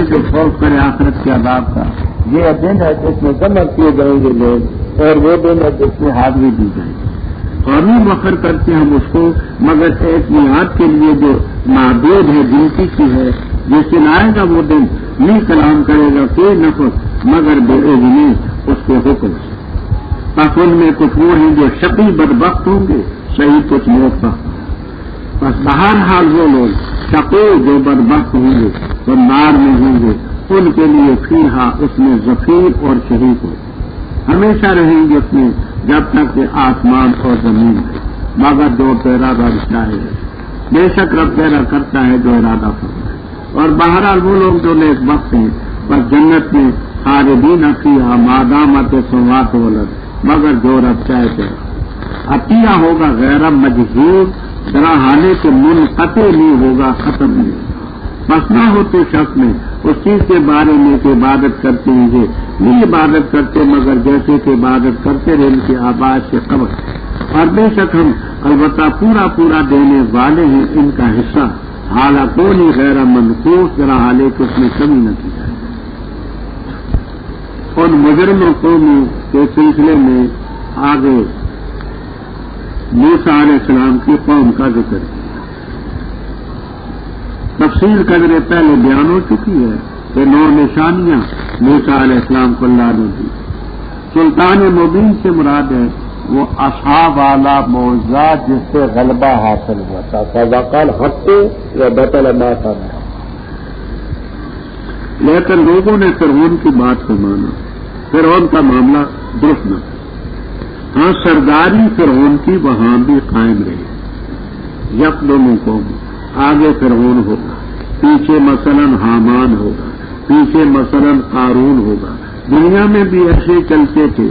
جو خوف کرے آخرت کے عذاب کا، یہ دن ہے جس میں جمع کیے جائیں گے لوگ، اور وہ دن ہے جس میں حاضری دی جائے گی۔ قومی وفر کرتے ہم اس کو، مگر ایک میعاد کے لیے جو معدود ہے، گنتی کی ہے، جس دن آئے گا وہ دن نہیں کلام کرے گا کوئی نفس مگر بے اذنی اس کے حکم سے۔ بس ان میں کچھ وہ ہیں جو شقی بدبخت ہوں گے، صحیح کچھ موت بخت۔ بس بہرحال وہ لوگ شقی جو بدبخت ہوں گے وہ نار میں ہوں گے، ان کے لیے فیہا اس میں زفیر اور شہیق ہو، ہمیشہ رہیں گے اس میں جب تک کہ آسمان اور زمین ہے، مگر جو ارادہ چاہے ہے۔ بے شک رب پیدا کرتا ہے جو ارادہ کرتا ہے۔ اور بہرحال وہ لوگ جو نیک بخت ہیں بس جنت میں خالدین فیہا ما دامت السماوات والارض، مگر جو رب چاہے پیدا۔ عطیہ ہوگا غیر مجہول، ذرا حالے کے منقطع نہیں ہوگا، ختم نہیں ہوگا۔ بس نہ ہوتے شک میں اس چیز کے بارے میں کہ عبادت کرتے ہیں یہ نہیں عبادت کرتے مگر جیسے کہ عبادت کرتے رہے ان کی آباد سے قبل۔ اور بے شک ہم البتہ پورا پورا دینے والے ہیں ان کا حصہ، حالانکہ نہیں غیر منقوص، ذرا حالے کہ اس میں کمی نہ کی جائے۔ ان مجرم قوموں کے سلسلے میں آگے موسیٰ علیہ السلام کی قوم کا ذکر کیا۔ تفصیل قدرے پہلے بیان ہو چکی ہے کہ 9 نشانیاں موسیٰ علیہ السلام کو اللہ نے دی۔ سلطان مبین سے مراد ہے وہ اصحاب والا معجزات جس سے غلبہ حاصل ہوا تھا، فوقال حق یا بطل ما کرنا۔ لیکن لوگوں نے فرعون کی بات کو مانا، فرعون کا معاملہ درست نہ تھا۔ ہاں سرداری فرعون کی وہاں بھی قائم رہی، یکدم قوم، آگے فرعون ہوگا، پیچھے مثلا حامان ہوگا، پیچھے مثلا قارون ہوگا۔ دنیا میں بھی ایسے چلتے تھے،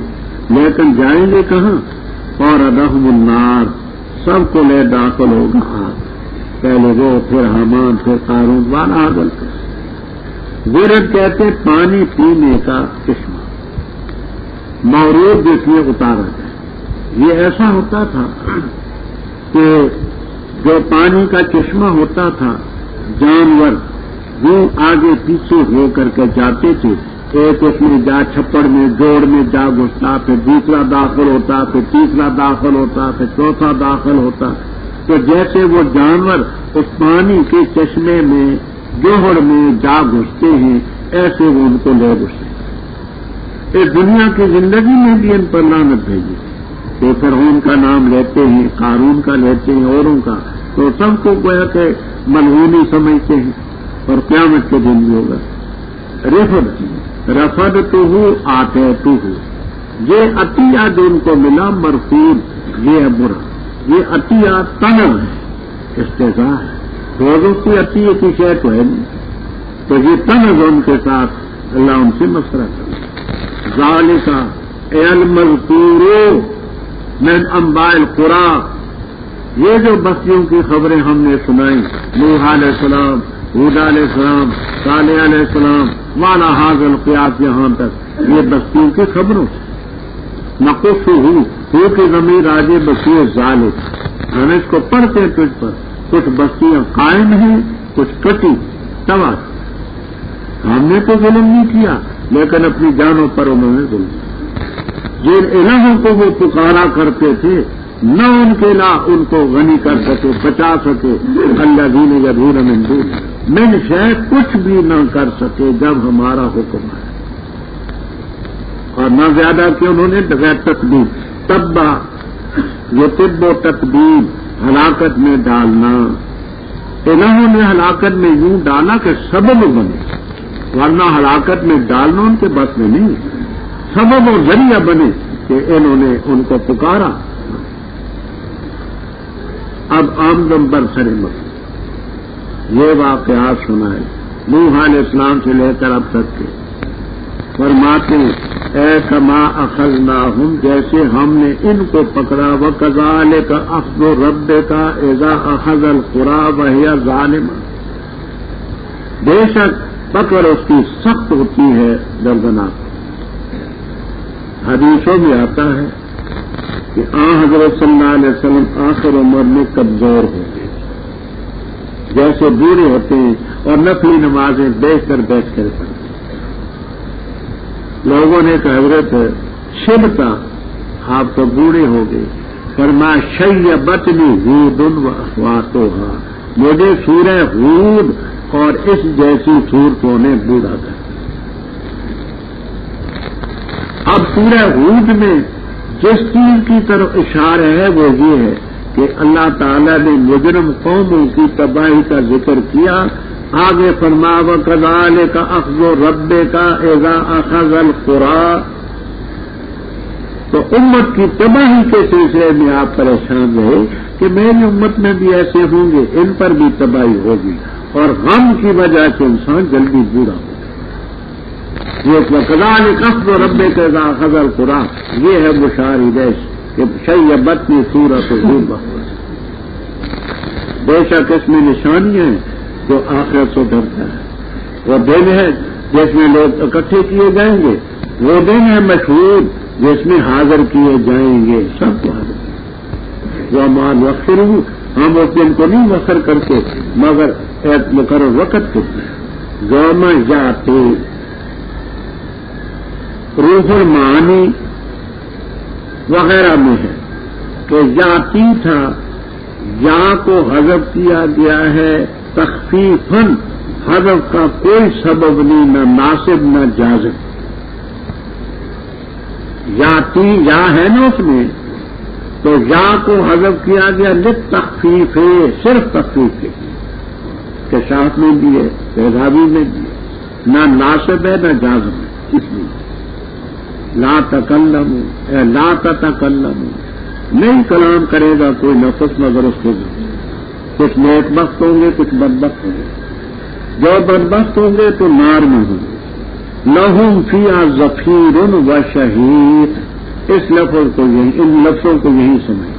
لیکن جائیں گے کہاں؟ اور ادہم النار، سب کو لے داخل ہوگا آگ، پہلے وہ پھر حامان پھر قارون، والا عدل کا ورد کہتے پانی پینے کا چشمہ، مورود جس میں اتارا جائے۔ یہ ایسا ہوتا تھا کہ جو پانی کا چشمہ ہوتا تھا، جانور وہ آگے پیچھے ہو کر کے جاتے تھے، ایک اس میں جا چھپڑ میں جوڑ میں جا گھستا، پھر دوسرا داخل ہوتا، پھر تیسرا داخل ہوتا، پھر چوتھا داخل ہوتا۔ تو جیسے وہ جانور اس پانی کے چشمے میں جوہر میں جا گھستے ہیں، ایسے وہ ان کو لے گھستے۔ اس دنیا کی زندگی میں بھی ان پر لعنت بھیجی کہ فرعون کا نام لیتے ہیں، قارون کا لیتے ہیں، اوروں کا، تو سب کو گویا کہ ملعونی سمجھتے ہیں، اور قیامت کے دن بھی ہوگا۔ رفد تو ہوں آتے تو ہوں، یہ عطیہ جو ان کو ملا مرفوض، یہ ہے برا، یہ عطیہ طلب ہے، استحضاء ہے۔ روزوں کی عطیہ کی شے تو ہے نہیں، تو یہ طلب ان کے ساتھ اللہ ان سے مسئلہ کرے۔ ذالک المذکور من انباء القری، یہ جو بستیوں کی خبریں ہم نے سنائیں، نوح علیہ السلام، ہود علیہ السلام، صالح علیہ السلام، والا حاضر القیاس، یہاں تک یہ بستیوں کی خبروں سے نقص ہو کی ضمیر راجے بستی ذالک، ہم اس کو پڑھتے ہیں تجھ پر، کچھ بستیاں قائم ہیں، کچھ کٹی تباہ۔ ہم نے تو ظلم نہیں کیا، لیکن اپنی جانوں پر انہوں نے ظلم کیا۔ جن الہوں کو وہ پکارا کرتے تھے، نہ ان کے لا ان کو غنی کر سکے، بچا سکے، الذین یدعون من دون من شیء، کچھ بھی نہ کر سکے جب ہمارا حکم ہے۔ اور نہ زیادہ کہ انہوں نے بغیر تقدیر، تبا یہ طب و تقدیر، ہلاکت میں ڈالنا، الہوں نے ہلاکت میں یوں ڈالا کہ سبب بنے، ورنہ ہلاکت میں ڈالنا ان کے بس میں نہیں، سبب اور ذریعہ بنے کہ انہوں نے ان کو پکارا۔ اب آمدن بر سر مقصد یہ واقعات سنائے نوح علیہ السلام سے لے کر اب تک کے، فرماتے اے کما اخذناہم، جیسے ہم نے ان کو پکڑا، وکذالک اخذ ربک اذا اخذ القری وہی ظالمہ، بے شک پکڑ اس کی سخت ہوتی ہے، دردناک۔ حدیثوں میں آتا ہے کہ حضرت صلی اللہ علیہ وسلم آخر عمر میں کمزور ہو گئے، جیسے بوڑھے ہوتے ہیں اور نفلی نمازیں بیٹھ کر پڑھتے ہیں۔ لوگوں نے کہا حضرت شبتا آپ تو بوڑھے ہو گئے، فرمایا شیبتنی ہود و اخواتھا، مجھے سورہ ہود اور اس جیسی صورتوں نے بوڑھا کر۔ اب سورہ ہود میں جس چیز کی طرف اشارہ ہے وہ یہ ہے کہ اللہ تعالیٰ نے مجرم قوموں کی تباہی کا ذکر کیا۔ آگے فرمایا وَكَذَلِكَ أَخْذُ رَبِّكَ إِذَا أَخَذَ الْقُرَىٰ، تو امت کی تباہی کے سلسلے میں آپ پریشان رہے کہ میری امت میں بھی ایسے ہوں گے، ان پر بھی تباہی ہوگی، اور غم کی وجہ سے انسان جلدی بوڑھا ہوگا۔ یہ وَكَذَلِكَ أَخْذُ رَبِّكَ إِذَا أَخَذَ الْقُرَىٰ، یہ ہے مشار الیہ کہ شیبتنی سورۃ ہود، بے شک اس میں نشانیاں ہیں جو آخرت سے ڈرتا ہے۔ وہ دن ہے جس میں لوگ اکٹھے کیے جائیں گے، وہ دن ہے مشہور جس میں حاضر کیے جائیں گے، سب کو حاضر وہ مان وقر، ہم اس دن کو نہیں وقر کرتے مگر ایک مقرر وقت کرتے ہیں۔ یوم یاتی روح المعانی وغیرہ میں ہے کہ یاتی تھا، یا کو حذف کیا گیا ہے تخفیفاً، حذف کا کوئی سبب نہیں، نہ ناصب نہ جازم۔ یاتی یا ہے نا اس میں، تو یا کو حذف کیا گیا للتخفیف، صرف تخفیف کے لیے، کہ ساتھ میں بھی ہے پیداوی میں بھی ہے، نہ ناصب ہے نہ جازم ہے، اس لیے لا تکلموا لا تتکلموا، نہیں کلام کرے گا کوئی نفس مگر اس کو کچھ نیک بخت ہوں گے، کچھ بدبخت ہوں گے۔ جو بدبخت ہوں گے تو نار میں ہوں گے، لہم فیہا زفیر و شہیق، اس لفظ کو یہی، ان لفظوں کو یہی سمجھ۔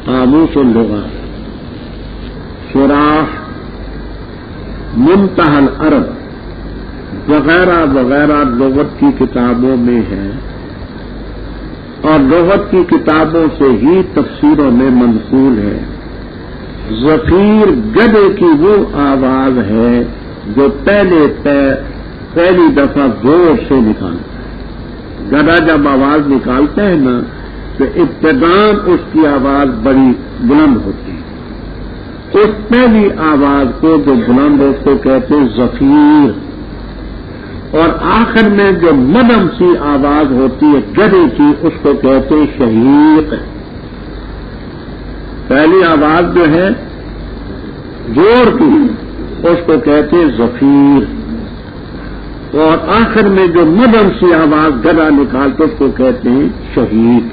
قاموس اللغات، شراح منتہی العرب وغیرہ وغیرہ لغت کی کتابوں میں ہے، اور لغت کی کتابوں سے ہی تفسیروں میں منقول ہے۔ زفیر گدے کی وہ آواز ہے جو پہلی دفعہ زور سے نکالتا ہے۔ گدھا جب آواز نکالتا ہے نا تو ابتداً اس کی آواز بڑی بلند ہوتی ہے، اس پہلی آواز کو جو بلند ہو کو کہتے ہیں زفیر، اور آخر میں جو مدم سی آواز ہوتی ہے گدے کی اس کو کہتے ہیں شہیق۔ پہلی آواز جو ہے زور کی اس کو کہتے ہیں زفیر، اور آخر میں جو مدم سی آواز گدا نکالتے اس کو کہتے ہیں شہیق۔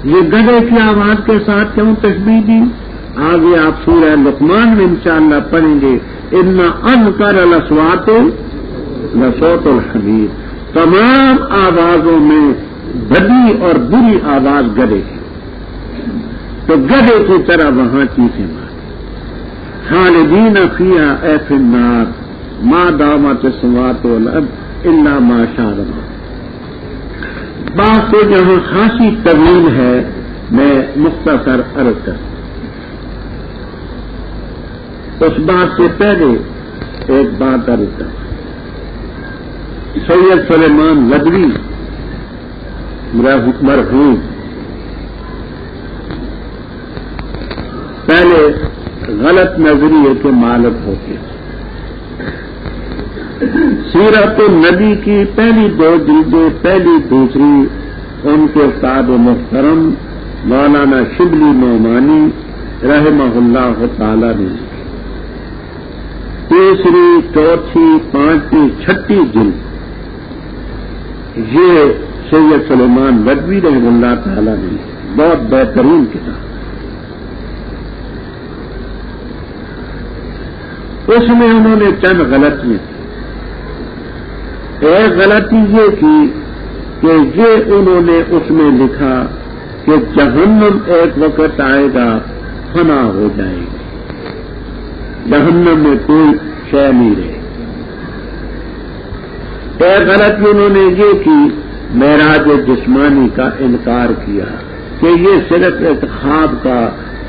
یہ گدے کی آواز کے ساتھ کیوں تشبیہ دی؟ آگے آپ سورہ لقمان میں انشاءاللہ پڑھیں گے، ان انکر الاصوات لصوت الحمیر، تمام آوازوں میں بڑی اور بری آواز گدے کی، تو گدے کی طرح وہاں چیخیں مار۔ خالدین فیہا اے فی النار ما دامت السماوات والارض الا ما شاء اللہ۔ بات تو جہاں خاصی طویل ہے، میں مختصر عرض کروں۔ اس بات سے پہلے ایک بات عرض کروں۔ سید سلیمان ندوی مرحوم پہلے غلط نظریے کے مالک ہوتے، سیرت النبی کی پہلی 2 جلدیں، پہلی دوسری ان کے استاد محترم مولانا شبلی نعمانی رحمہ اللہ تعالی نے، تیسری، چوتھی، پانچویں، چھٹی جلد یہ سید سلیمان ندوی رحمہ اللہ تعالی نے بہت بہترین کتاب، اس میں انہوں نے چند غلطیاں کی۔ ایک غلطی یہ کی کہ یہ انہوں نے اس میں لکھا کہ جہنم ایک وقت آئے گا فنا ہو جائے گی، جہنم میں کوئی شے نہیں رہے۔ ایک غلطی انہوں نے یہ کی معراج جسمانی کا انکار کیا کہ یہ صرف ایک خواب کا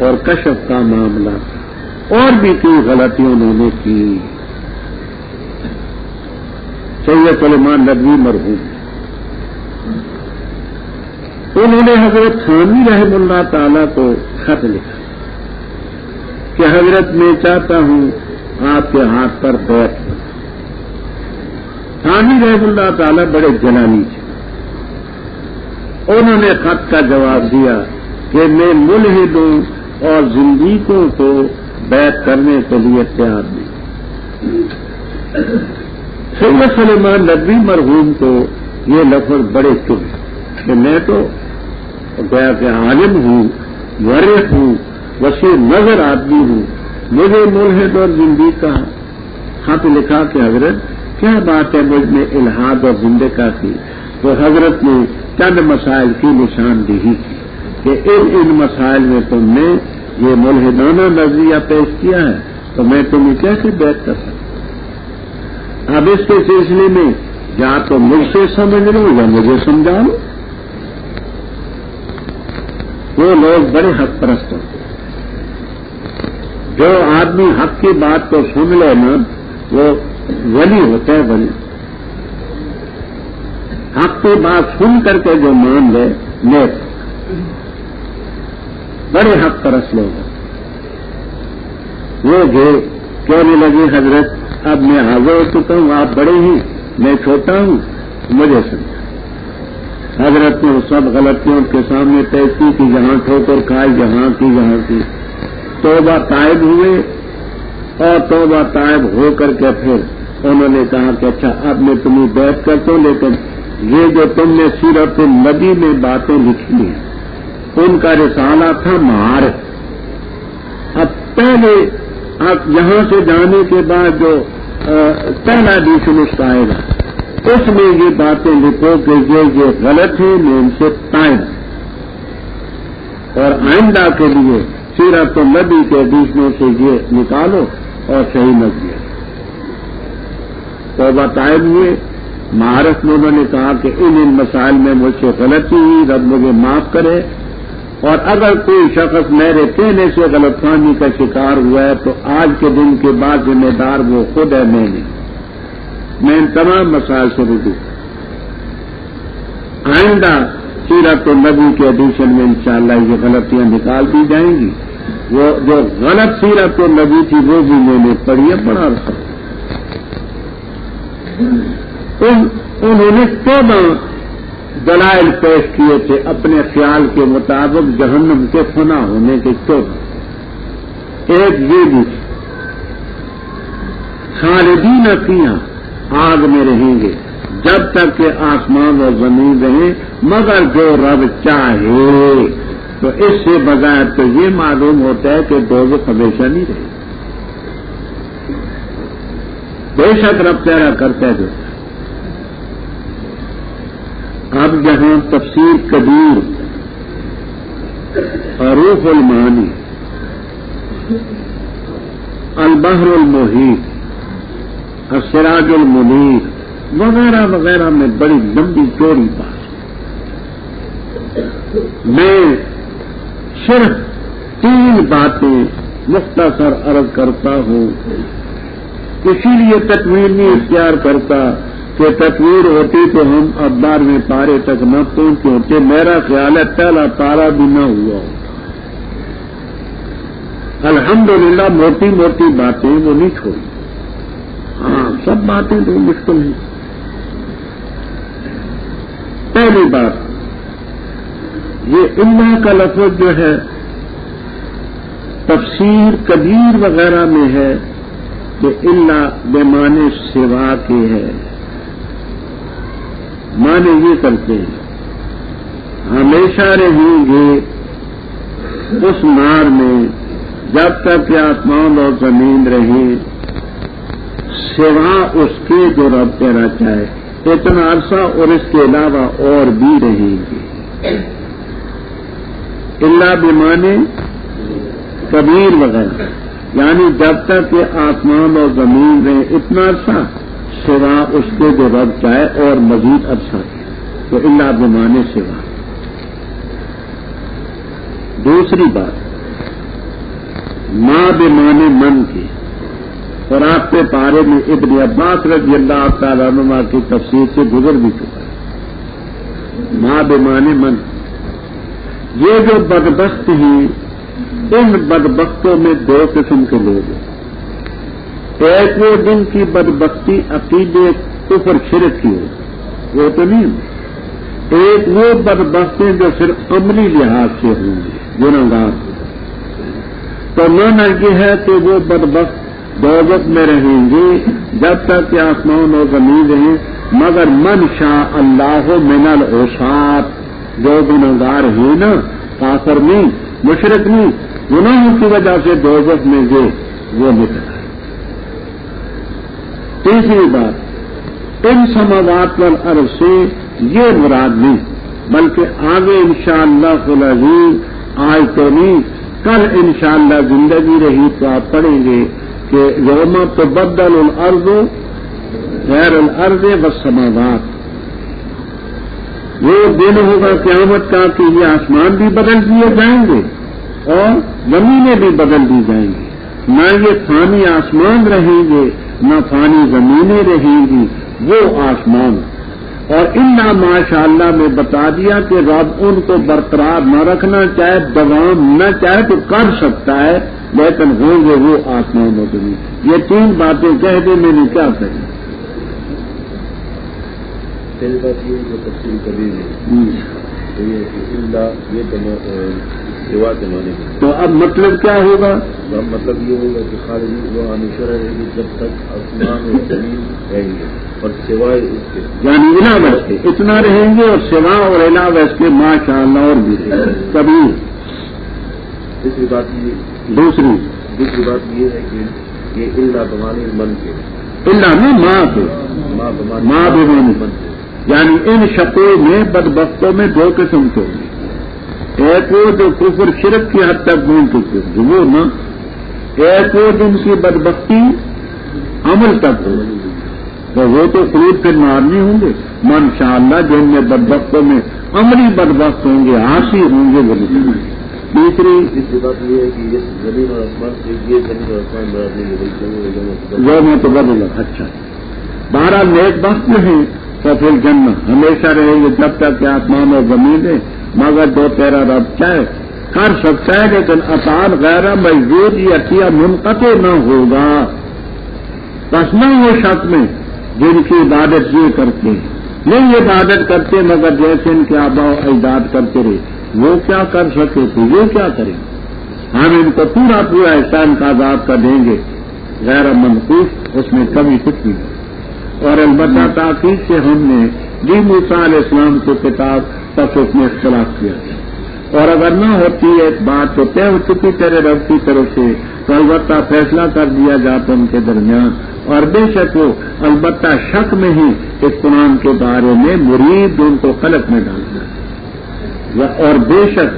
اور کشف کا معاملہ اور بھی کئی غلطیاں انہوں نے کی. سید سلیمان ندوی مرحوم انہوں نے حضرت تھانوی رحم اللہ تعالی کو خط لکھا کہ حضرت میں چاہتا ہوں آپ کے ہاتھ پر بیعت کروں. تھانوی رحم اللہ تعالی بڑے جلالی تھے. انہوں نے خط کا جواب دیا کہ میں ملحدوں اور زندیقوں کو بیعت کرنے کے لیے تیار نہیں. سید سلیمان ندوی مرحوم کو یہ لفظ بڑے چبھے کہ میں تو گویا کہ عالم ہوں، ورث ہوں، وسیع نظر آدمی ہوں، مجھے ملحد اور زندیق کا خط لکھا کہ حضرت کیا بات ہے مجھ میں الحاد اور زندقہ کی. تو حضرت نے چند مسائل کی نشاندہی کی کہ ان مسائل میں تم نے یہ ملحدانہ نظریہ پیش کیا ہے تو میں تمہیں کیسے بیعت کر سکتا. اب اس کے سلسلے میں یا تو مجھ سے سمجھ لو یا مجھے سمجھا لو. وہ لوگ بڑے حق پرست ہوتے ہیں. جو آدمی حق کی بات کو سن لے نا وہ ولی ہوتا ہے. ولی حق کی بات سن کر کے جو مان لے نیک بڑے حق پرست لوگ ہیں. وہ گئے کہنے لگے حضرت اب میں حاضر ہو چکا ہوں، آپ بڑے ہیں میں چھوٹا ہوں، مجھے سمجھا. حضرت نے سب غلطیوں کے سامنے طے کی کہ جہاں ٹھوکر کھائی جہاں کی توبہ طائب ہوئے اور توبہ طائب ہو کر کے پھر انہوں نے کہا کہ اچھا اب میں تمہیں بیعت کرتا ہوں، لیکن یہ جو تم نے سیرت النبی میں باتیں لکھی ہیں ان کا رسالہ تھا معارف. اب پہلے اب یہاں سے جانے کے بعد جو پہلا ایڈیشن اس کا آئے گا اس میں یہ باتیں لکھو کہ یہ غلط ہے میں ان سے تائب اور آئندہ کے لیے سیرت النبی کے ایڈیشنوں سے یہ نکالو اور صحیح نظریہ. توبہ طائب ہوئے. معارف میں انہوں نے کہا کہ ان مسائل میں مجھ سے غلطی ہوئی، رب مجھے معاف کرے، اور اگر کوئی شخص میرے کہنے سے غلط فہمی کا شکار ہوا ہے تو آج کے دن کے بعد ذمہ دار وہ خود ہے، میں نہیں. میں ان تمام مسائل سے رجوع. آئندہ سیرت النبی کے ایڈیشن میں انشاءاللہ یہ غلطیاں نکال دی جائیں گی. وہ جو غلط سیرت النبی تھی وہ بھی میں نے پڑھی ہے، پڑھا رکھا. انہوں نے 14 دلائل پیش کیے تھے اپنے خیال کے مطابق جہنم کے فنا ہونے کے 14. ایک یہ بھی خالدین فیہا آگ میں رہیں گے جب تک کہ آسمان اور زمین رہیں مگر جو رب چاہے. تو اس سے بغیر تو یہ معلوم ہوتا ہے کہ دوزخ ہمیشہ نہیں رہے. بے شک رب پیارا کرتا ہے جو. اب جہاں تفسیر کبیر حروف المعانی البحر المحیط السراج المنیر وغیرہ وغیرہ میں بڑی لمبی چوڑی بات. میں صرف 3 باتیں مختصر عرض کرتا ہوں. اسی لیے تکویر نہیں اختیار کرتا کہ تکویر ہوتی تو ہم اب 12ویں پارے تک نہ پہنچے ہوتے. میرا خیال ہے پہلا پارا بھی نہ ہوا ہوتا. الحمدللہ موٹی موٹی باتیں وہ نہیں چھوڑی. ہاں سب باتیں تو مشکل ہیں. پہلی بات یہ اللہ کا لفظ جو ہے تفسیر کبیر وغیرہ میں ہے کہ اللہ بے معنی سوا کے ہے. معنی یہ کرتے ہیں ہمیشہ رہیں گے اس نار میں جب تک کہ آسمان اور زمین رہیں سوا اس کے جو رب کہنا چاہے. اتنا عرصہ اور اس کے علاوہ اور بھی رہیں گے. اللہ بمانے کبیر وغیرہ یعنی جب تک کہ آسمان اور زمین رہیں اتنا عرصہ سوا اس کے جو رب چاہے اور مزید عرصہ تو اللہ بمانے سوا. دوسری بات ماں بمانے من کی، اور آپ کے پارے میں ابن عباس رضی اللہ تعالیٰ عنہ کی تفسیر سے گزر بھی چکا ہے۔ ماں بمانے من، یہ جو بدبخت ہیں، ان بدبختوں میں دو قسم کے لوگ ہیں۔ ایک وہ جن کی بدبختی عقیدے کفر شرک کی ہو، وہ تو نہیں، ایک وہ بدبختیں جو صرف عملی لحاظ سے ہوں گے، گناہگار ہوں۔ تو مانا یہ ہے کہ وہ بدبخت دوزخ میں رہیں گے جب تک کہ آسمان و زمین رہیں، مگر من شاء اللہ من العصاة، جو گناہگار ہیں نا، کافر نہیں، مشرک نہیں، گناہوں کی وجہ سے دوزخ میں گئے، وہ نکل آئے۔ تیسری بات، ان سماوات والارض سے یہ مراد نہیں، بلکہ آگے انشاءاللہ العزیز، آج تو نہیں، کل انشاءاللہ زندگی رہی تو آپ پڑھیں گے کہ یوم تبدل الارض غیر الارض والسماوات، وہ دن ہوگا قیامت کا کہ یہ آسمان بھی بدل دیے جائیں گے اور زمینیں بھی بدل دی جائیں گی، نہ یہ فانی آسمان رہیں گے نہ فانی زمینیں رہیں گی، وہ آسمان۔ اور انا ماشاء اللہ میں بتا دیا کہ رب ان کو برقرار نہ رکھنا چاہے، دوام نہ چاہے تو کر سکتا ہے، لیکن ہوں گے وہ آسمان و زمین۔ یہ تین باتیں کہہ دیں، میں نے کیا کہی؟ پہلی بات یہ جو تفصیل کبھی سوا کے معنی میں، تو اب مطلب کیا ہوگا؟ تو اب مطلب یہ ہوگا کہ خالدی وہ ہمیشہ رہے گی جب تک آسمان اور زمین رہیں گے، اور سوائے اس کے یعنی علاوہ اس کے اتنا رہیں گے، اور سوا اور علاوہ اس کے ماشاء اللہ اور بھی رہیں گے کبھی۔ دوسری بات یہ ہے کہ یہ اللہ بمانے من کے، اللہ میں ماں کے، ماں بمانے من کے، یعنی ان شقوں میں بدبختوں میں دو قسم کے ہوں گے، ایک وہ جو کفر شرک کی حد تک پہنچ چکے ہیں وہ نا، ایک وہ جن کی بدبختی عمل تک ہو، تو وہ تو خلود پھر مارنے ہوں گے۔ ماشاءاللہ جن میں بدبختوں میں عملی بدبخت ہوں گے، عاصی ہوں گے، وہ نکلیں گے۔ تیسری بات یہ ہے کہ یہ زمین اور آسمان سے، یہ زمین اور آسمان برابر نہیں، وہ میں تو بدل۔ اچھا، بہرحال نیک بخت جو ہیں تو پھر جنت ہمیشہ رہیں گے جب تک کہ آسمان اور زمین ہے، مگر جو تیرا رب چاہے کر سکتا ہے، لیکن اطاعت غیر مجبور یا عطیہ منقطع نہ ہوگا۔ بس نہ ہو شک میں جن کی عبادت یہ کرتے ہیں، نہیں یہ عبادت کرتے مگر جیسے ان کے آبا و اجداد کرتے رہے، وہ کیا کر سکے تو یہ کیا کریں؟ ہم ان کو پورا پورا احسان کا عذاب کا دیں گے، غیر منقوص، اس میں کمی کچھ نہیں۔ اور البتہ تاکید سے ہم نے جی موسیٰ علیہ السلام کو کتاب تک اس میں اختلاف کیا، اور اگر نہ ہوتی ایک بات تو طے ہو چکی تیرے رب کی طرف سے، تو البتہ فیصلہ کر دیا جاتا ان کے درمیان، اور بے شک وہ البتہ شک میں ہی اس قرآن کے بارے میں مرید ان کو قلق میں ڈالتا ہے، اور بے شک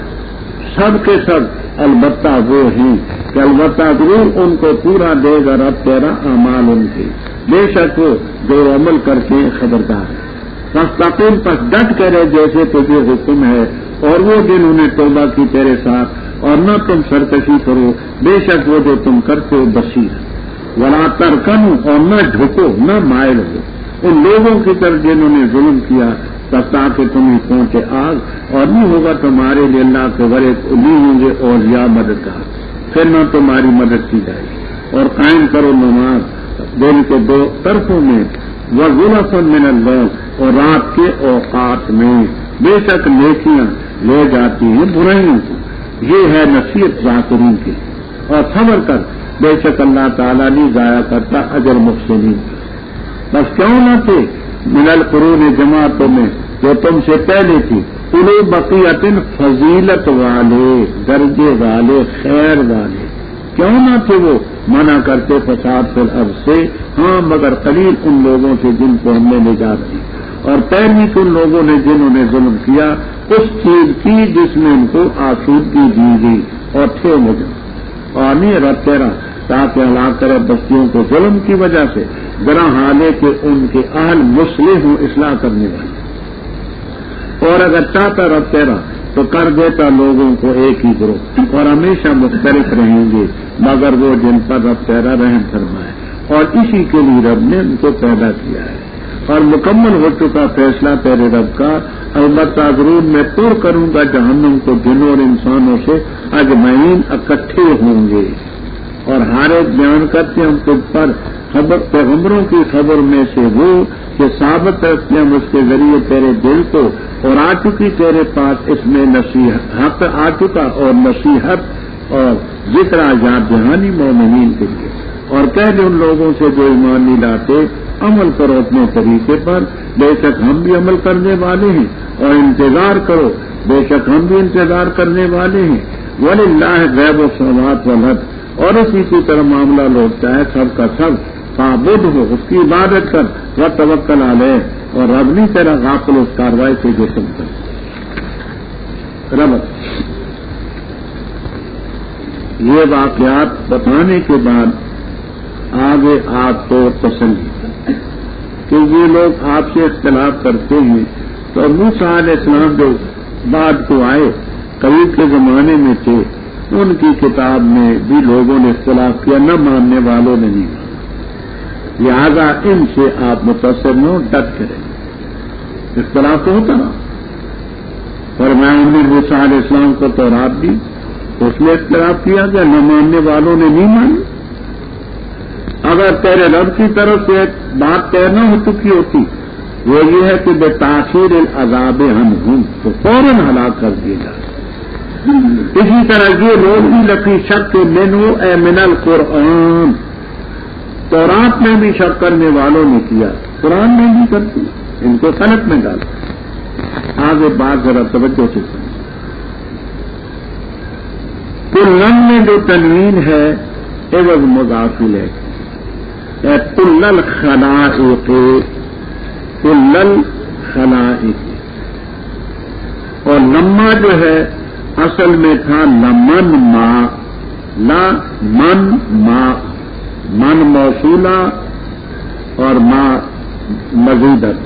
سب کے سب البتہ وہ ہیں کہ البتہ ضرور ان کو پورا دے گا رب تیرا اعمال ان کے، بے شک وہ جو عمل کر کے خبردار ہے۔ مستقیم پس ڈٹ کرے جیسے تجھے حکم ہے، اور وہ جنہوں نے توبہ کی تیرے ساتھ، اور نہ تم سرکشی کرو، بے شک وہ جو تم کرتے ہو بصیر ہے۔ ولا ترکنو، اور نہ جھکو، نہ مائل ہو ان لوگوں کی طرف جنہوں نے ظلم کیا، تب تاکہ تمہیں پہنچے آگ، اور نہیں ہوگا تمہارے لیے اللہ کے ورے نہیں ہوں گے اور یا مددگار، پھر نہ تمہاری مدد کی جائے گی۔ اور قائم کرو نماز دن کے دو طرفوں میں، وَزُلَفًا مِّنَ اللَّيْلِ، اور رات کے اوقات میں، بے شک نیکیاں لے جاتی ہیں برائیوں کو، یہ ہے نصیحت ذاکرین کی، اور صبر کر، بے شک اللہ تعالیٰ نہیں ضائع کرتا اجر محسنین۔ بس کیوں نہ تھے من القرون جماعتوں میں جو تم سے پہلے تھی، اولو بقیت فضیلت والے، درجے والے، خیر والے، کیوں نہ تھے وہ منع کرتے فساد فی الارض سے، ہاں مگر قلیل ان لوگوں سے جن کو ہم نے نجات دی، اور پیروی ان لوگوں نے جنہوں نے ظلم کیا اس چیز کی جس میں ان کو آسودگی دی گئی، اور تھے مجھے اور نہیں رب تیرا تاکہ ہلاک کرے بستیوں کو ظلم کی وجہ سے، ذرا حالے کہ ان کے اہل مصلح ہوں، اصلاح کرنے والے۔ اور اگر چاہتا رب تیرا تو کر دیتا لوگوں کو ایک ہی گروہ اور ہمیشہ مختلف رہیں گے مگر وہ جن پر رب تیرا رحم فرمائے، اور اسی کے لیے رب نے ان کو پیدا کیا ہے اور مکمل ہو چکا فیصلہ تیرے رب کا۔ البتہ ضرور میں پر کروں گا جہنم کو جنوں اور انسانوں سے اجمعین اکٹھے ہوں گے۔ اور ہر ایک بیان کرتے ہم تجھ پر پیغمبروں کی خبر میں سے وہ کہ ثابت رکھتے ہم اس کے ذریعے تیرے دل کو، اور آ چکی تیرے پاس اس میں نصیحت آ چکا اور نصیحت اور ذکر یاد دہانی مومنین کے لیے۔ اور کہہ دے ان لوگوں سے جو ایمان نہیں لاتے عمل کرو اپنے طریقے پر، بے شک ہم بھی عمل کرنے والے ہیں، اور انتظار کرو بے شک ہم بھی انتظار کرنے والے ہیں۔ وَلِلَّهِ غیب السماوات والارض، اور اسی کی طرح معاملہ لوٹتا ہے سب کا سب، فاعبد ہو اس کی عبادت کر، وتوکل علیہ، اور رب نہیں تیرا غافل اس کاروائی سے جو سب کر۔ رب یہ واقعات بتانے کے بعد آگے آپ کو تسلی کہ یہ لوگ آپ سے اختلاف کرتے ہیں، تو موسیٰ علیہ السلام جو بعد کو آئے قریب کے زمانے میں تھے، ان کی کتاب میں بھی لوگوں نے اختلاف کیا، نہ ماننے والوں نے نہیں، لہذا ان سے آپ متاثر نہ ہو، ڈٹ کریں۔ اختلاف تو ہوتا نا، پر میں موسیٰ علیہ السلام کو تورات دی، اس میں اختلاف کیا گیا، نہ ماننے والوں نے نہیں مانی۔ اگر تیرے رب کی طرف سے ایک بات طے نہ ہو چکی ہوتی، وہ یہ ہے کہ بے تاخیر العذاب ہم تو فوراً ہلاک کر دیے جائے۔ اسی طرح یہ لوگ بھی لفی شک کے منو اے من القرآن، تورات میں بھی شک کرنے والوں نے کیا، قرآن میں بھی کرتی، ان کو صنعت میں ڈالا۔ آگے بات ذرا توجہ سے سنیں۔ کلن میں جو تنوین ہے عوض مضاف ہے، کل الخلائق، کل الخلائق، اور لما جو ہے اصل میں تھا لمن ما، لا من ما، من موصولہ اور ما مزیدت،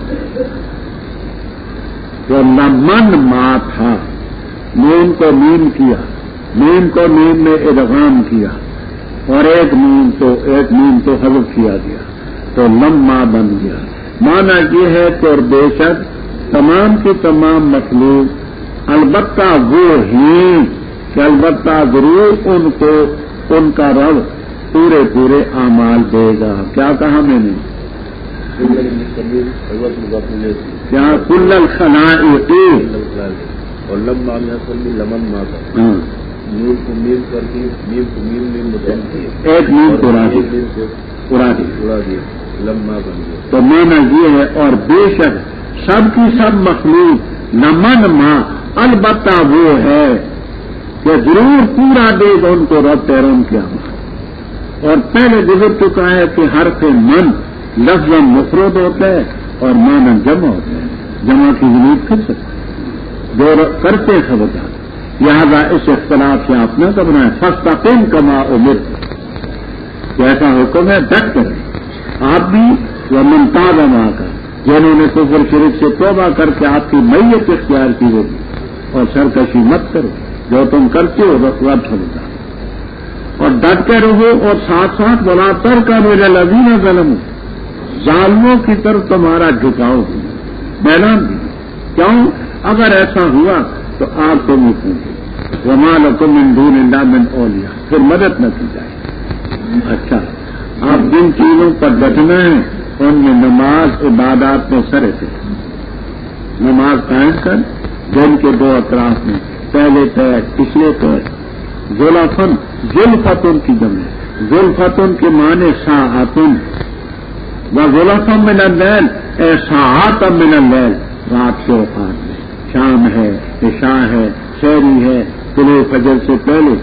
جو لمن ما تھا، نون کو میم کیا، میم کو میم میں ادغام کیا، اور ایک نیم تو حذف کیا گیا تو لما بن گیا۔ مانا یہ ہے کہ اور بے شک تمام کی تمام مخلوق، البتہ وہ ہی کہ البتہ ضرور ان کو ان کا رب پورے اعمال دے گا۔ کیا کہا میں نے؟ کیا کل الخلائق، اور لما لمن ماتا، نور کو میم کر کے میم کو میم میں مدن کیا، ایک نیم اڑا دی لما بن گیا۔ تو مانا یہ ہے اور بے شک سب کی سب مخلوق لمن ما، البتہ وہ ہے کہ ضرور پورا دے گا ان کو رب تیرم کیا۔ اور پہلے گزر چکا ہے کہ حرف من لفظ مفرد ہوتا ہے اور مانا جمع ہوتا ہے، جمع کی ضرورت کر سکتے جو کرتے ہیں خبردار، لہذا اس اختلاف سے آپ نہ گھبرائیں، فاستقم کما امرت، جیسا حکم ہے ڈٹ کریں آپ بھی، ومن تاب مع کا، جنہوں نے کفر شرک سے توبہ کر کے آپ کی میت اختیار کی ہوگی، اور سرکشی مت کرو، جو تم کرتے ہو رب سمجھتا، اور ڈٹ کے رہو، اور ساتھ ساتھ ولا ترکنوا الی الذین ظلموا، ظالموں کی طرف تمہارا جھکاؤ بھی، میلان بھی، کیوں؟ اگر ایسا ہوا تو آپ کو نہیں پوچھیں، وما لکم من دون اللہ من اولیاء، پھر مدد نہ کی جائے۔ اچھا، آپ جن چیزوں پر ڈٹنا ہے ان میں نماز عبادات میں سر تھے، نماز قائم کر دن کے دو اطراف میں، پہلے پیر پچھلے پیر، زلفتن کی جمع، زلفتن کے معنی ساعتن، وزلفن من اللیل اے ساعات من اللیل، رات کے اوقات میں، شام ہے، عشاء ہے، شہری ہے، طلوع فجر سے پہلے،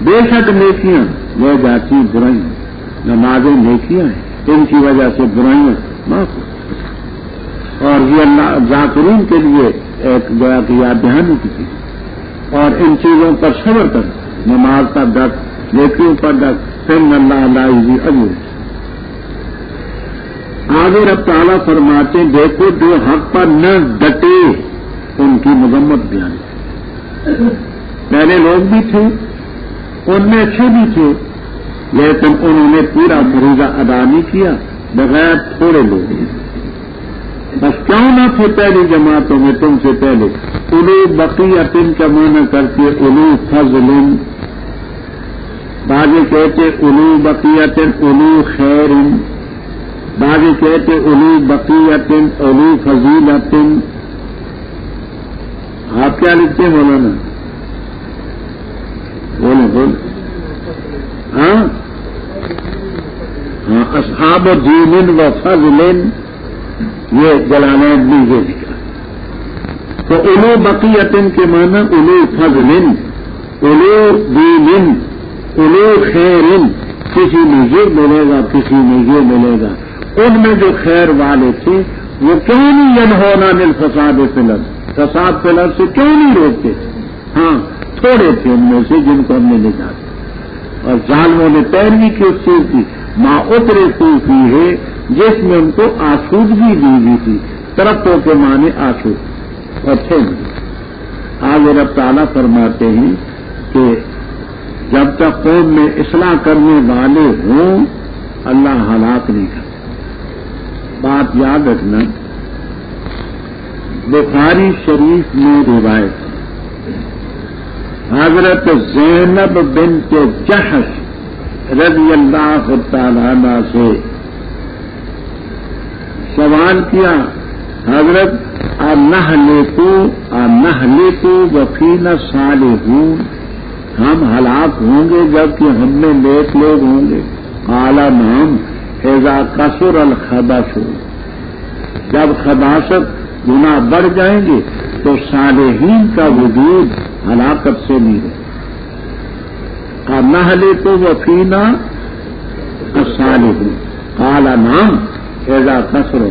بے شک نیکیاں وہ جاتی برائیاں، نمازیں نیکیاں ہیں، ان کی وجہ سے برائیاں معاف ہو، اور یہ اللہ ذاکرین کے لیے ایک گویا کی یاد دہانی کی چیز، اور ان چیزوں پر صبر کر، نماز کا ڈٹ، نیکیوں پر ڈٹ، پھر اللہ علیہ اجر۔ آگے رب تعالیٰ فرماتے دیکھو جو حق پر نہ ڈٹے ان کی مذمت بیان ہے، پہلے لوگ بھی تھے، ان میں اچھے بھی تھے، لیکن انہوں نے پورا فریضہ ادا نہیں کیا، بغیر تھوڑے لوگ بس کیوں نہ تھے پہلی جماعتوں میں تم سے پہلے. اولو بقیت کا معنی کرتے اولو فضل، بعض کہتے اولو بقیت اولو خیر، بعض کہتے اولو بقیت اولو فضیلت. آپ کیا لکھتے ہیں مولانا؟ بولے ہاں اصحاب دین و فضل، یہ جلالین نے یہ لکھا. تو اولو بقیت کے معنی اولو فضل، اولو دین، اولو خیر، کسی میں یہ ملے گا کسی میں یہ ملے گا. ان میں جو خیر والے تھے وہ کیوں نہیں ینہون عن الفساد فی الارض، فساد فی الارض سے کیوں نہیں روکتے؟ ہاں تھوڑے تھے ان میں سے جن کو ہم نے نکالا، اور ظالموں نے پیروی کی اس چیز کی ماں اترے صوفی ہے جس میں ان کو آسودگی دی گئی تھی. ترقوں کے معنی آسود اور تھے. آگے رب تعالیٰ فرماتے ہیں کہ جب تک قوم میں اصلاح کرنے والے ہوں اللہ ہلاک نہیں کرتا. بات یاد رکھنا، بخاری شریف میں روایت حضرت زینب بنت جحش رضی اللہ تعالیٰ عنہ سے سوال کیا، حضرت نہلکو وفینا صالحون، ہم ہلاک ہوں گے جبکہ ہم میں نیک لوگ ہوں گے؟ قال نعم اذا کثر الخبث، جب خباثت گناہ بڑھ جائیں گے تو صالحین کا وجود ہلاکت سے نہیں ہے. نہلکو وفینا الصالحون قال نعم اذا کثر.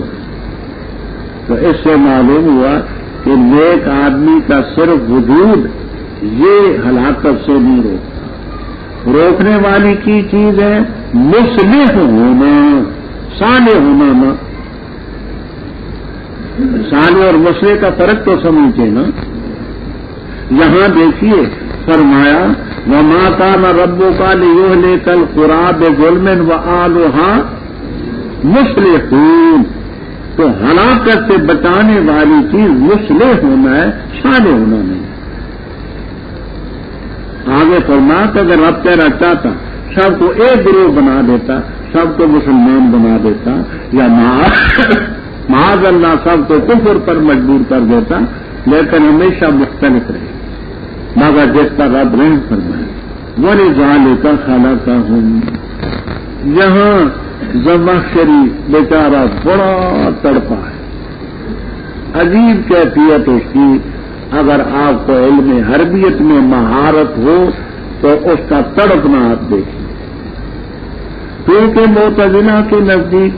تو اس سے معلوم ہوا کہ نیک آدمی کا صرف وجود یہ ہلاکت سے نہیں روکتا. روکنے والی کی چیز ہے مصلح ہونا، صالح ہونا. نا صالح اور مصلح کا فرق تو سمجھتے نا. یہاں دیکھیے فرمایا وما کان ربک لیہلک القری بظلم وآلھا مصلحون. تو ہلاکت سے بچانے والی چیز مصلح ہونا ہے، صالح ہونا نہیں. آگے فرمایا کہ اگر رب تیرا چاہتا سب کو ایک گروہ بنا دیتا، سب کو مسلمان بنا دیتا، یا معاذ اللہ سب کو کفر پر مجبور کر دیتا، لیکن ہمیشہ مختلف رہے. مگر جس کا رب رحم فرمائے وَلِذَلِكَ خَلَقَهُمْ. یہاں زمخشری بیچارہ بڑا تڑپا ہے، عجیب کیفیت اس کی. اگر آپ کو علم عربیت میں مہارت ہو تو اس کا تڑپنا آپ دیکھیں. کیونکہ معتزلہ کے نزدیک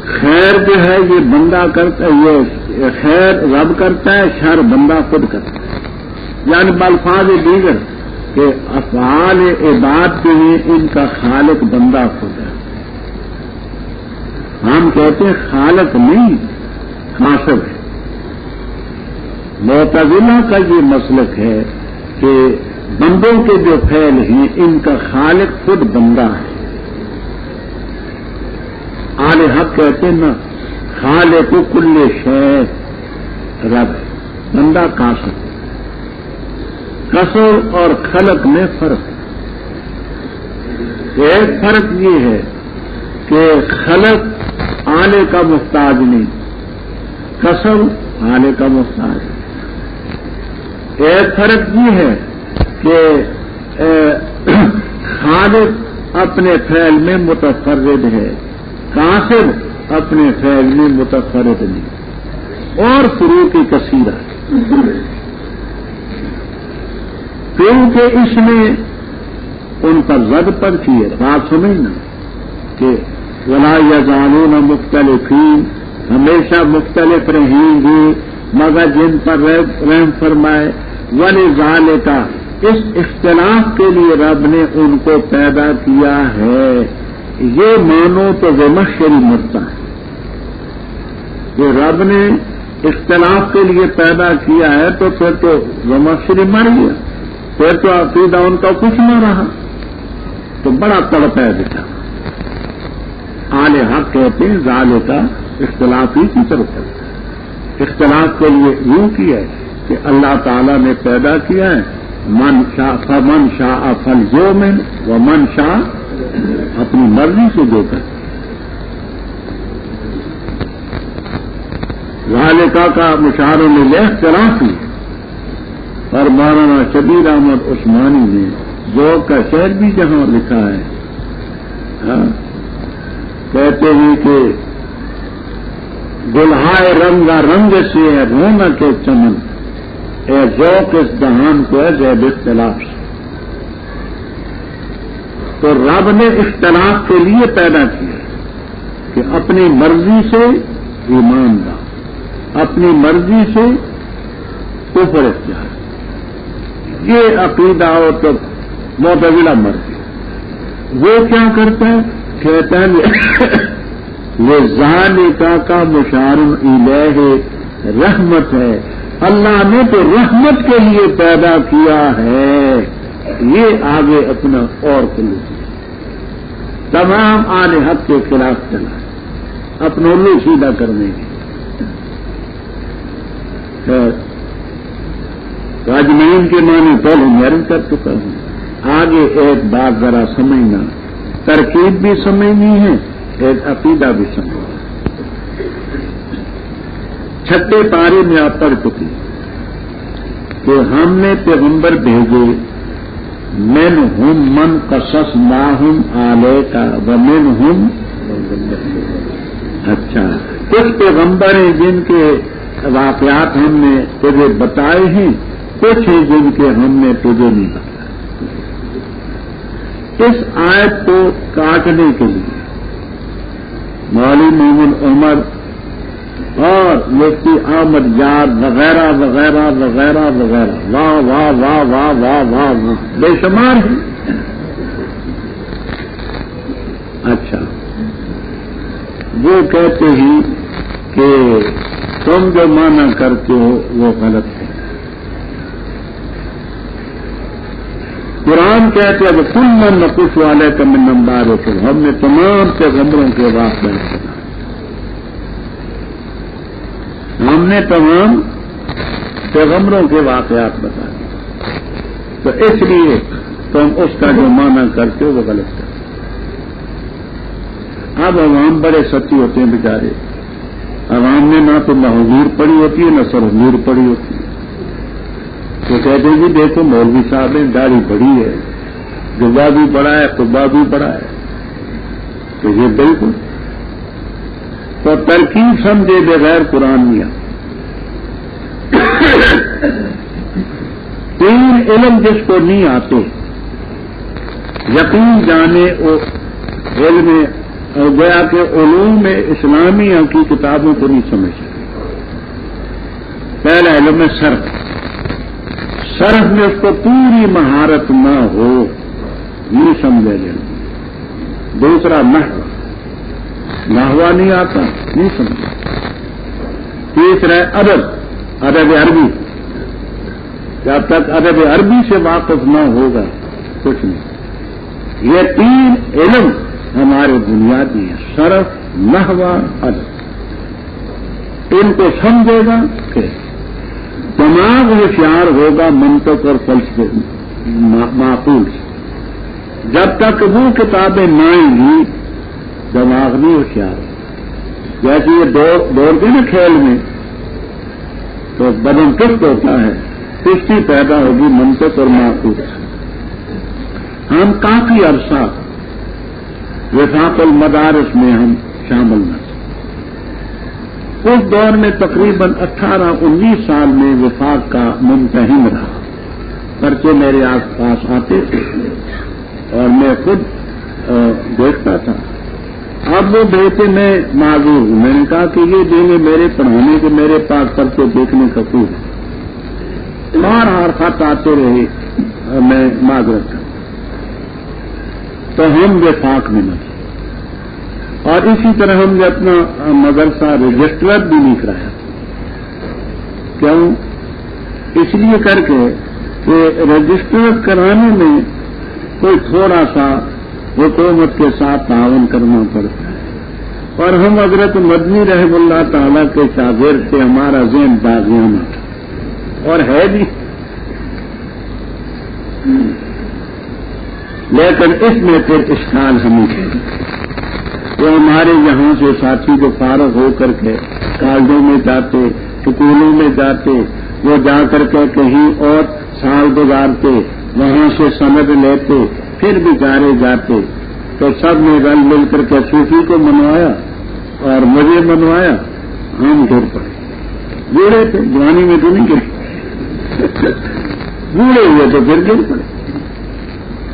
خیر جو ہے یہ بندہ کرتا ہے، یہ خیر رب کرتا ہے، شر بندہ خود کرتا ہے. یعنی بالفاظ دیگر کہ افعال عباد کے لیے ان کا خالق بندہ خود ہے. ہم کہتے ہیں خالق نہیں، کاسب ہے. معتزلہ کا یہ مسلک ہے کہ بندوں کے جو فعل ہیں ان کا خالق خود بندہ ہے. آل حق کہتے ہیں نا خالق کل شے رب، بندہ کاسب. کسب اور خلق میں فرق ہے. ایک فرق یہ ہے کہ خلق آلے کا محتاج نہیں، کسب آلے کا محتاج ہے. ایک فرق یہ ہے کہ خالق اپنے فعل میں متفرد ہے، کاسب اپنے فعل میں متفرد نہیں. اور فروق کثیر ہے، کیونکہ اس میں ان پر زد پڑتی ہے. بات سمجھنا کہ ولا یزالون مختلفین، ہمیشہ مختلف رہیں گے مگر جن پر رحم فرمائے. ولذالک، اس اختلاف کے لیے رب نے ان کو پیدا کیا ہے. یہ مانو تو زمخشری مرتا ہے کہ رب نے اختلاف کے لیے پیدا کیا ہے تو پھر تو زماشری مر گیا، پھر تو عقیدہ ان کا کچھ نہ رہا، تو بڑا تڑپ ہے بیٹا۔ اہل حق کہتے ہیں ظالم کا اختلاف ہی کی طرف ہے۔ اختلاف کے لیے یوں کیا ہے کہ اللہ تعالیٰ نے پیدا کیا ہے من شاء فمن شاء فلیؤمن ومن شاء اپنی مرضی سے جو کرے۔ ذالکہ کا مشاعروں میں لے اختلاف ہوئی، اور مولانا شبیر احمد عثمانی نے ذوق کا شعر بھی جہاں لکھا ہے، کہتے ہیں کہ گلہائے رنگا رنگ سے ہے رونق کے چمن، اے ذوق اس دہان کو ہے زیب اختلاف سے۔ تو رب نے اختلاف کے لیے پیدا کیا کہ اپنی مرضی سے ایمان لا، اپنی مرضی سے کفر اختیار۔ یہ عقیدہ ہو تو معتزلہ مر گیا۔ وہ کیا کرتا ہے؟ کہتا ہے یہ ذالکہ کا مشار الیہ رحمت ہے، اللہ نے تو رحمت کے لیے پیدا کیا ہے، یہ آگے اپنا اور کلو تمام اہل حق کے خلاف چلا ہے، اپنا الو سیدھا کرنے کی۔ راجمین کے معنی پہلے میں کر چکا ہوں، آگے ایک بات ذرا سمجھنا، ترکیب بھی سمجھنی ہے، ایک عقیدہ بھی سمجھنا۔ چھٹے پارے میں آپ پڑھ چکی کہ ہم نے پیغمبر بھیجے، منہم من قصصناہم علیک ومنہم، اچھا کچھ پیغمبر ہیں جن کے واقعات ہم نے تجھے بتائے ہیں، کچھ ہیں جن کے ہم نے تجھے نہیں بتائے۔ اس آیت کو کاٹنے کے لیے مولوی مومن عمر اور مفتی احمد یار وغیرہ وغیرہ وغیرہ وغیرہ واہ واہ واہ واہ واہ واہ واہ بے شمار ہیں۔ اچھا وہ کہتے ہیں کہ تم جو مانا کرتے ہو وہ غلط ہے۔ قرآن کہتے ہیں کل من نقص والے کا من نمبر ہوتے، ہم نے تمام پیغمبروں کے واقعات بتائے، ہم نے تمام پیغمبروں کے واقعات بتائے، تو اس لیے تم اس کا جو معنی کرتے ہو وہ غلط کرتے۔ اب عوام بڑے سچی ہوتے ہیں بیچارے، عوام نے نہ تو حضور پڑھی ہوتی ہے نہ سر حضور پڑھی ہوتی ہے، تو کہتے ہیں جی دیکھو مولوی صاحب نے داڑھی بڑی ہے، جبا بھی بڑا ہے، قبا بھی بڑا ہے، تو یہ بالکل تو ترکیب سمجھے بغیر قرآن نہیں آتا۔ تین علم جس کو نہیں آتے، یقین جانے علم اور گویا کہ علوم اسلامی کی کتابوں کو نہیں سمجھ سکتے۔ پہلا علم ہے صرف میں اس کو پوری مہارت نہ ہو نہیں سمجھے جائے۔ دوسرا نحو نہیں آتا نہیں سمجھا۔ تیسرا ادب عربی، جب تک ادب عربی سے واقف نہ ہوگا کچھ نہیں۔ یہ تین علم ہمارے بنیادی ہیں، صرف نحو ادب، ان کو سمجھے گا کہ دماغ ہوشیار ہوگا منطق اور فلسفے معقول سے۔ جب تک وہ کتابیں نہ آئیں گی دماغ نہیں ہوشیار۔ جیسے یہ دوڑتے نا کھیل میں تو بدن چست ہوتا ہے، کشتی پیدا ہوگی منطق اور معقول سے۔ ہم کافی عرصہ وفاق المدارس میں ہم شامل نہ تھے۔ اس دور میں تقریباً 18-19 سال میں وفاق کا ممتحن رہا، پرچے میرے آس پاس آتے تھے اور میں خود دیکھتا تھا۔ اب وہ بیٹے میں معذور ہوں، میں نے کہا کہ یہ دن میرے پڑھانے کے میرے پاس پرچے دیکھنے کا کوئی ہر خط آتے رہے، میں معذرت کرتا، تو ہم وفاق میں نہ تھے۔ اور اسی طرح ہم نے اپنا مدرسہ رجسٹرر بھی نہیں کرایا، کیوں؟ اس لیے کر کے کہ رجسٹر کرانے میں کوئی تھوڑا سا حکومت کے ساتھ تعاون کرنا پڑتا ہے، اور ہم حضرت مدنی رحم اللہ تعالی کے شاگرد سے ہمارا ذہن باغیانہ تھا اور ہے بھی، لیکن اس میں پھر اشکال ہمیں ہے وہ ہمارے یہاں سے ساتھی جو فارغ ہو کر کے کالجوں میں جاتے، سکولوں میں جاتے، وہ جا کر کے کہیں اور سال گزارتے، وہاں سے سند لیتے، پھر بھی جاتے، تو سب نے رل مل کر کے صوفی کو منوایا اور مجھے منوایا، ہم گر پڑے، بوڑھے تھے، جوانی میں تو نہیں گرے، بوڑھے ہوئے تو پھر گر پڑے۔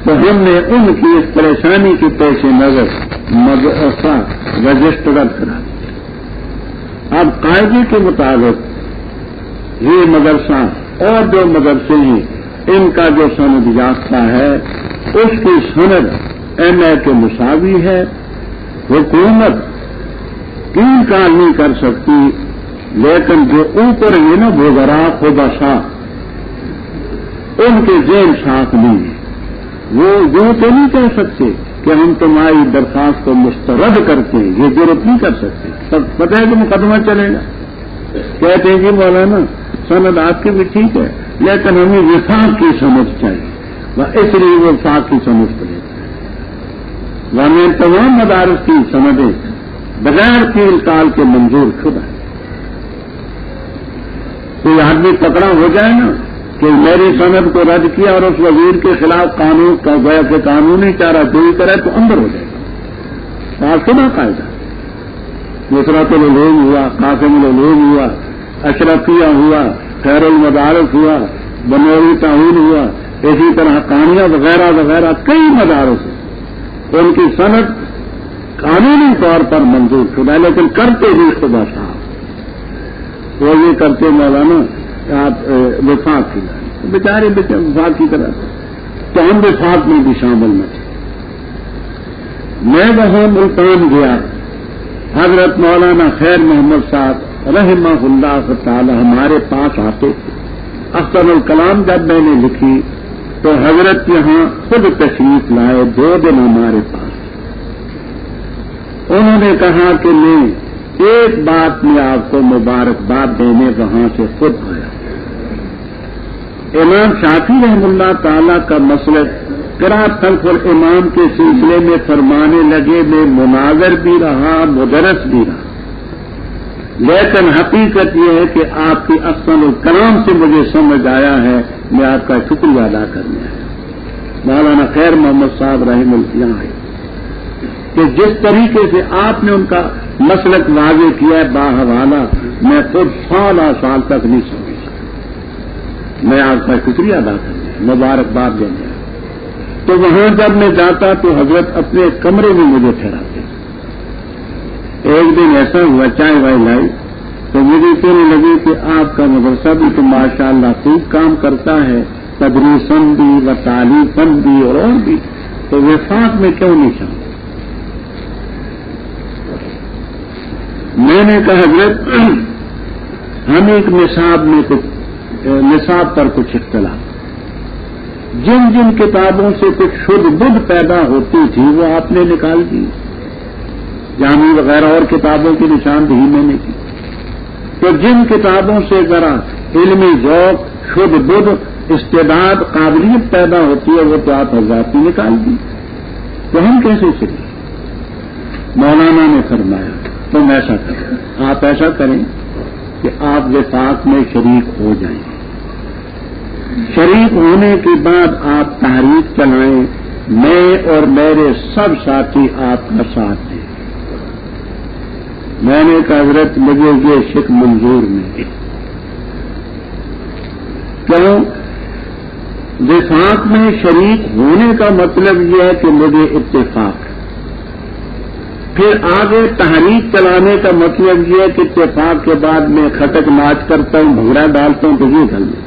تو ہم نے ان کی اس پریشانی کی پیش نظر مدرسہ رجسٹر کرا دیا۔ اب قاعدے کے مطابق یہ مدرسہ اور جو مدرسے ہیں ان کا جو سند یافتہ ہے اس کی سند ایم اے کے مساوی ہے۔ حکومت 3 کال نہیں کر سکتی، لیکن جو اوپر یہ نا بھوگرا خبصا ان کے ذہن صاف نہیں ہے، وہ یوں تو نہیں کہہ سکتے کہ ہم تمہاری درخواست کو مسترد کرتے ہیں، یہ ضرورت نہیں کر سکتے، سب پتہ ہے کہ مقدمہ چلے گا۔ کہتے ہیں کہ مولانا سند آپ کے بھی ٹھیک ہے لیکن ہمیں وفاق کی سمجھ چاہیے، اس لیے وہ وفاق کی سمجھ پڑے گا، ورنہ تمام مدارس کی سندیں بغیر تیل کال کے منظور شدہ ہے۔ کوئی آدمی پکڑا ہو جائے نا کہ میری سند کو رد کیا اور اس وزیر کے خلاف قانون کا گویا کہ قانونی چارہ جوئی کرے تو اندر ہو جائے گا۔ فاصلہ قاعدہ نصرت العلوم ہوا، قاسم العلوم ہوا، اشرفیہ ہوا، خیر المدارس ہوا، بنوری تعاون ہوا، اسی طرح قانیہ وغیرہ وغیرہ کئی مدارس ہیں، ان کی سند قانونی طور پر منظور شدہ ہے، لیکن کرتے ہی خدا صاحب وہ یہ کرتے مولانا آپ وفاق کی بیچارے وفاق کی طرح، تو ہم وفاق میں بھی شامل نہ تھے۔ میں وہاں ملتان گیا، حضرت مولانا خیر محمد صاحب رحمہ اللہ تعالی ہمارے پاس آتے تھے۔ اختر الکلام جب میں نے لکھی تو حضرت یہاں خود تشریف لائے، 2 دن ہمارے پاس۔ انہوں نے کہا کہ میں ایک بات میں آپ کو مبارکباد دینے وہاں سے خود آیا۔ امام شافعی رحم اللہ تعالی کا مسلک قراءت خلف الامام کے سلسلے میں فرمانے لگے، میں مناظر بھی رہا، مدرس بھی رہا، لیکن حقیقت یہ ہے کہ آپ کی احسن الکلام سے مجھے سمجھ آیا ہے، میں آپ کا شکریہ ادا کرنے آیا۔ مولانا خیر محمد صاحب رحم اللہ ہے کہ جس طریقے سے آپ نے ان کا مسلک واضح کیا ہے باحوالہ، میں خود سال تک نہیں سمجھ سکا، میں آپ کا شکریہ ادا کرنے مبارکباد دینے آیا۔ تو وہاں جب میں جاتا تو حضرت اپنے کمرے میں مجھے ٹھہراتے۔ ایک دن ایسا ہوا چائے وائے لائی تو مجھے کہنے لگی کہ آپ کا مدرسہ بھی تو ماشاءاللہ خوب کام کرتا ہے، تدریسن بھی و تعلیفن بھی اور بھی، تو وفاق میں کیوں نہیں شامل؟ میں نے کہا حضرت ہم ایک نصاب پر کچھ اختلاف، جن جن کتابوں سے کچھ شدھ بدھ پیدا ہوتی تھی وہ آپ نے نکال دی، جامع وغیرہ اور کتابوں کی نشاندہی میں نے کی، تو جن کتابوں سے ذرا علمی ذوق، شدھ بدھ، استعداد، قابلیت پیدا ہوتی ہے وہ تو آپ حضرات نے نکال دی، تو ہم کیسے چلیں؟ مولانا نے فرمایا تم ایسا کریں، آپ ایسا کریں کہ آپ وفاق میں شریک ہو جائیں، شریک ہونے کے بعد آپ تحریک چلائیں، میں اور میرے سب ساتھی آپ کا ساتھ دیں۔ میں نے کہا حضرت مجھے یہ شک منظور نہیں، کیوں؟ وفاق میں شریک ہونے کا مطلب یہ ہے کہ مجھے اتفاق ہے، پھر آگے تحریک چلانے کا مطلب یہ ہے کہ اتفاق کے بعد میں کھٹک ناچ کرتا ہوں، بھنگڑا ڈالتا ہوں تو یہ گل میں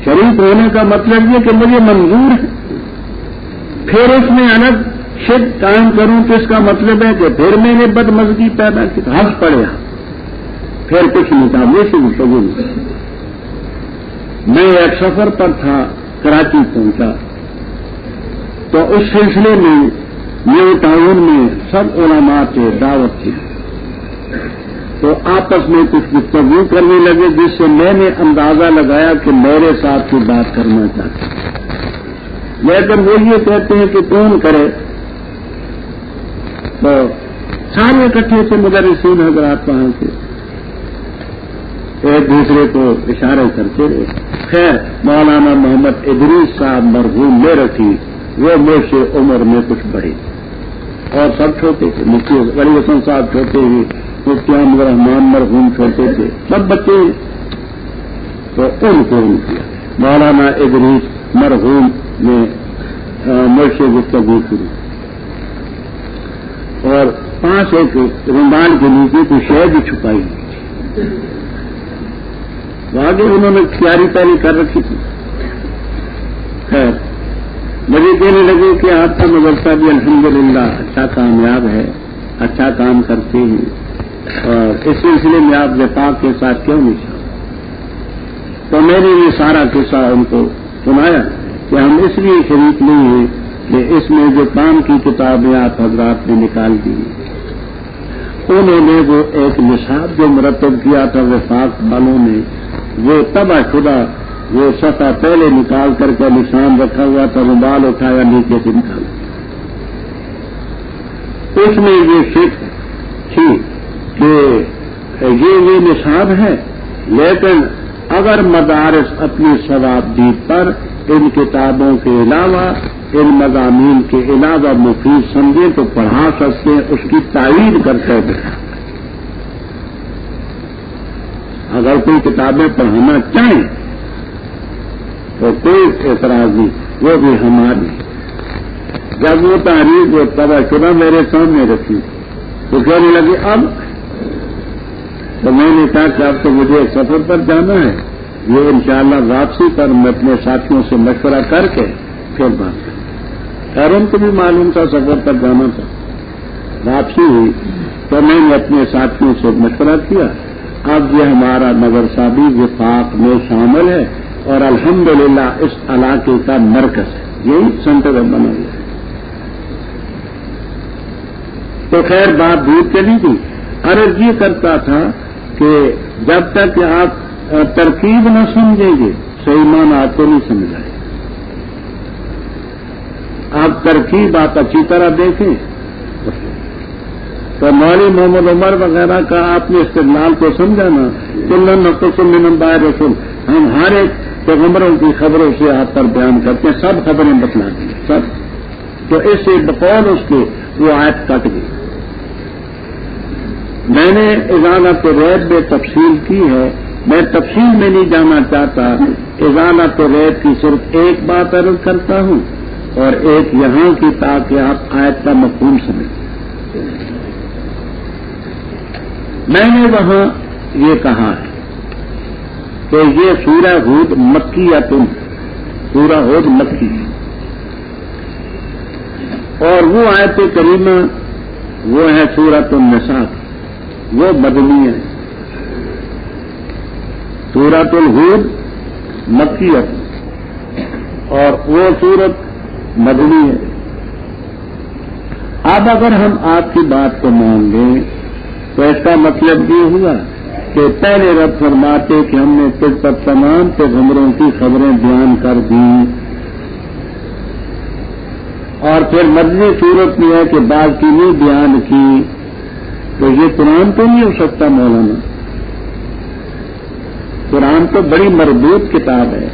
شریک ہونے کا مطلب یہ کہ مجھے منظور ہے، پھر اس میں الگ شک قائم کروں تو اس کا مطلب ہے کہ پھر میں نے بدمزگی پیدا کی، ہنس پڑے پھر کچھ مقابلے سے گفتگو نہیں. میں ایک سفر پر تھا، کراچی پہنچا، تو اس سلسلے میں نیو ٹاؤن میں سب علماء تھے، دعوت تھی، تو آپس میں کچھ گفتگو کرنے لگے، جس سے میں نے اندازہ لگایا کہ میرے ساتھ کوئی بات کرنا چاہتے ہیں. لیکن وہ یہ کہتے ہیں کہ کون کرے، تو سارے اکٹھے تھے مدرسین حضرات وہاں سے، ایک دوسرے کو اشارے کرتے رہے. خیر مولانا محمد ادریس صاحب مرحوم میں رکھی، وہ مجھ سے عمر میں کچھ بڑے اور سب چھوٹے تھے. مفتی ولی حسن صاحب چھوٹے ہی، مفتی احمد الرحمان مرحوم چھوٹے تھے، سب بچے. تو ان کو ان کیا مولانا ادریس مرحوم نے مجھ سے گفتگو کی اور 5 ایک رومال کے نیچے کوئی شے بھی چھپائی. آگے انہوں نے تیاری کر رکھی تھی. خیر مجھے کہنے لگے کہ آپ کا مدرسہ بھی الحمدللہ اچھا کامیاب ہے، اچھا کام کرتے ہیں، اور اس سلسلے میں آپ وفاق کے ساتھ کیوں نہیں چاہتے. تو میں نے یہ سارا قصہ ان کو سنایا کہ ہم اس لیے شریک نہیں ہیں کہ اس میں جو کام کی کتابیں آپ حضرات نے نکال دی، انہوں نے وہ ایک نصاب جو مرتب کیا تھا وفاق والوں نے، وہ تباہ شدہ وہ صفحہ پہلے نکال کر کے نشان رکھا ہوا تھا، رومال اٹھایا نیچے سے نکال. اس میں یہ شک تھی کہ یہ نصاب ہے، لیکن اگر مدارس اپنی ثوابدید پر ان کتابوں کے علاوہ، ان مضامین کے علاوہ مفید سمجھیں تو پڑھا سکتے ہیں، اس کی تائید کرتے ہوئے. اگر کوئی کتابیں پڑھانا چاہیں تو کوئی اعتراض نہیں، وہ بھی ہماری. جب وہ تحریر جو تباہ شدہ میرے سامنے رکھی تو کہنے لگے اب، تو میں نے کہا کہ اب تو مجھے ایک سفر پر جانا ہے، یہ انشاءاللہ واپسی پر میں اپنے ساتھیوں سے مشورہ کر کے پھر بات کروں. خیر ان کو بھی معلوم تھا سفر پر جانا تھا. واپسی ہوئی تو میں نے اپنے ساتھیوں سے مشورہ کیا، اب یہ ہمارا مدرسہ بھی وفاق میں شامل ہے اور الحمدللہ اس علاقے کا مرکز ہے، یہی سینٹر بنا ہوا ہے. تو خیر بات دور چلی تھی. عرض یہ کرتا تھا کہ جب تک آپ ترکیب نہ سمجھیں گے صحیح معنی آپ کو نہیں سمجھ آئے. آپ ترکیب آپ اچھی طرح دیکھیں تو مولوی محمد عمر وغیرہ کا آپ نے استدلال کو سمجھا نا، کلن نقص من انباء رسول، ہم ہر ایک پیغمبروں کی خبروں سے آپ پر بیان کرتے ہیں، سب خبریں بتلا دی سب. تو اس سے بقول اس کے وہ آیت کٹ گئی. میں نے اذانت ریب میں تفصیل کی ہے، میں تفصیل میں نہیں جانا چاہتا. اذانت ریب کی صرف ایک بات عرض کرتا ہوں اور ایک یہاں کی، تاکہ آپ آیت کا مفہوم سمجھیں. میں نے وہاں یہ کہا ہے کہ یہ سورہ ہود مکیۃ، سورہ ہود مکی، اور وہ آیت کریمہ وہ ہے سورۃ النساء، وہ مدنی ہے. سورۃ الہود مکیۃ اور وہ سورت مدنی ہے. اب اگر ہم آپ کی بات کو مان لیں تو اس کا مطلب یہ ہوا کہ پہلے رب فرماتے کہ ہم نے تجھ پر تمام پیغمبروں کی خبریں بیان کر دی، اور پھر مدنی صورت میں ہے کہ بعض کی نہیں بیان کی، تو یہ قرآن تو نہیں ہو سکتا مولانا. قرآن تو بڑی مربوط کتاب ہے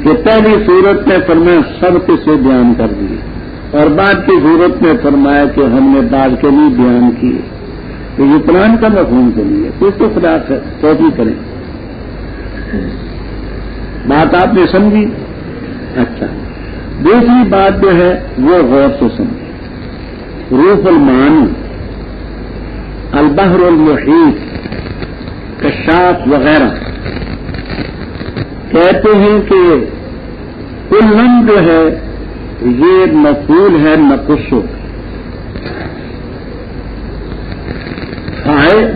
کہ پہلی صورت میں فرمایا سب سے بیان کر دی، اور بعد کی صورت میں فرمایا کہ ہم نے بعض کے نہیں بیان کیے. تو یہ قرآن کا مفہوم تو نہیں ہے، کچھ تو خدا سے توفیق کریں. بات آپ نے سمجھی؟ اچھا، دوسری بات جو ہے وہ غور سے سمجھیں. روح المعانی، البحر المحیط، کشاف وغیرہ کہتے ہیں کہ کلن جو ہے یہ مفعول ہے نقص،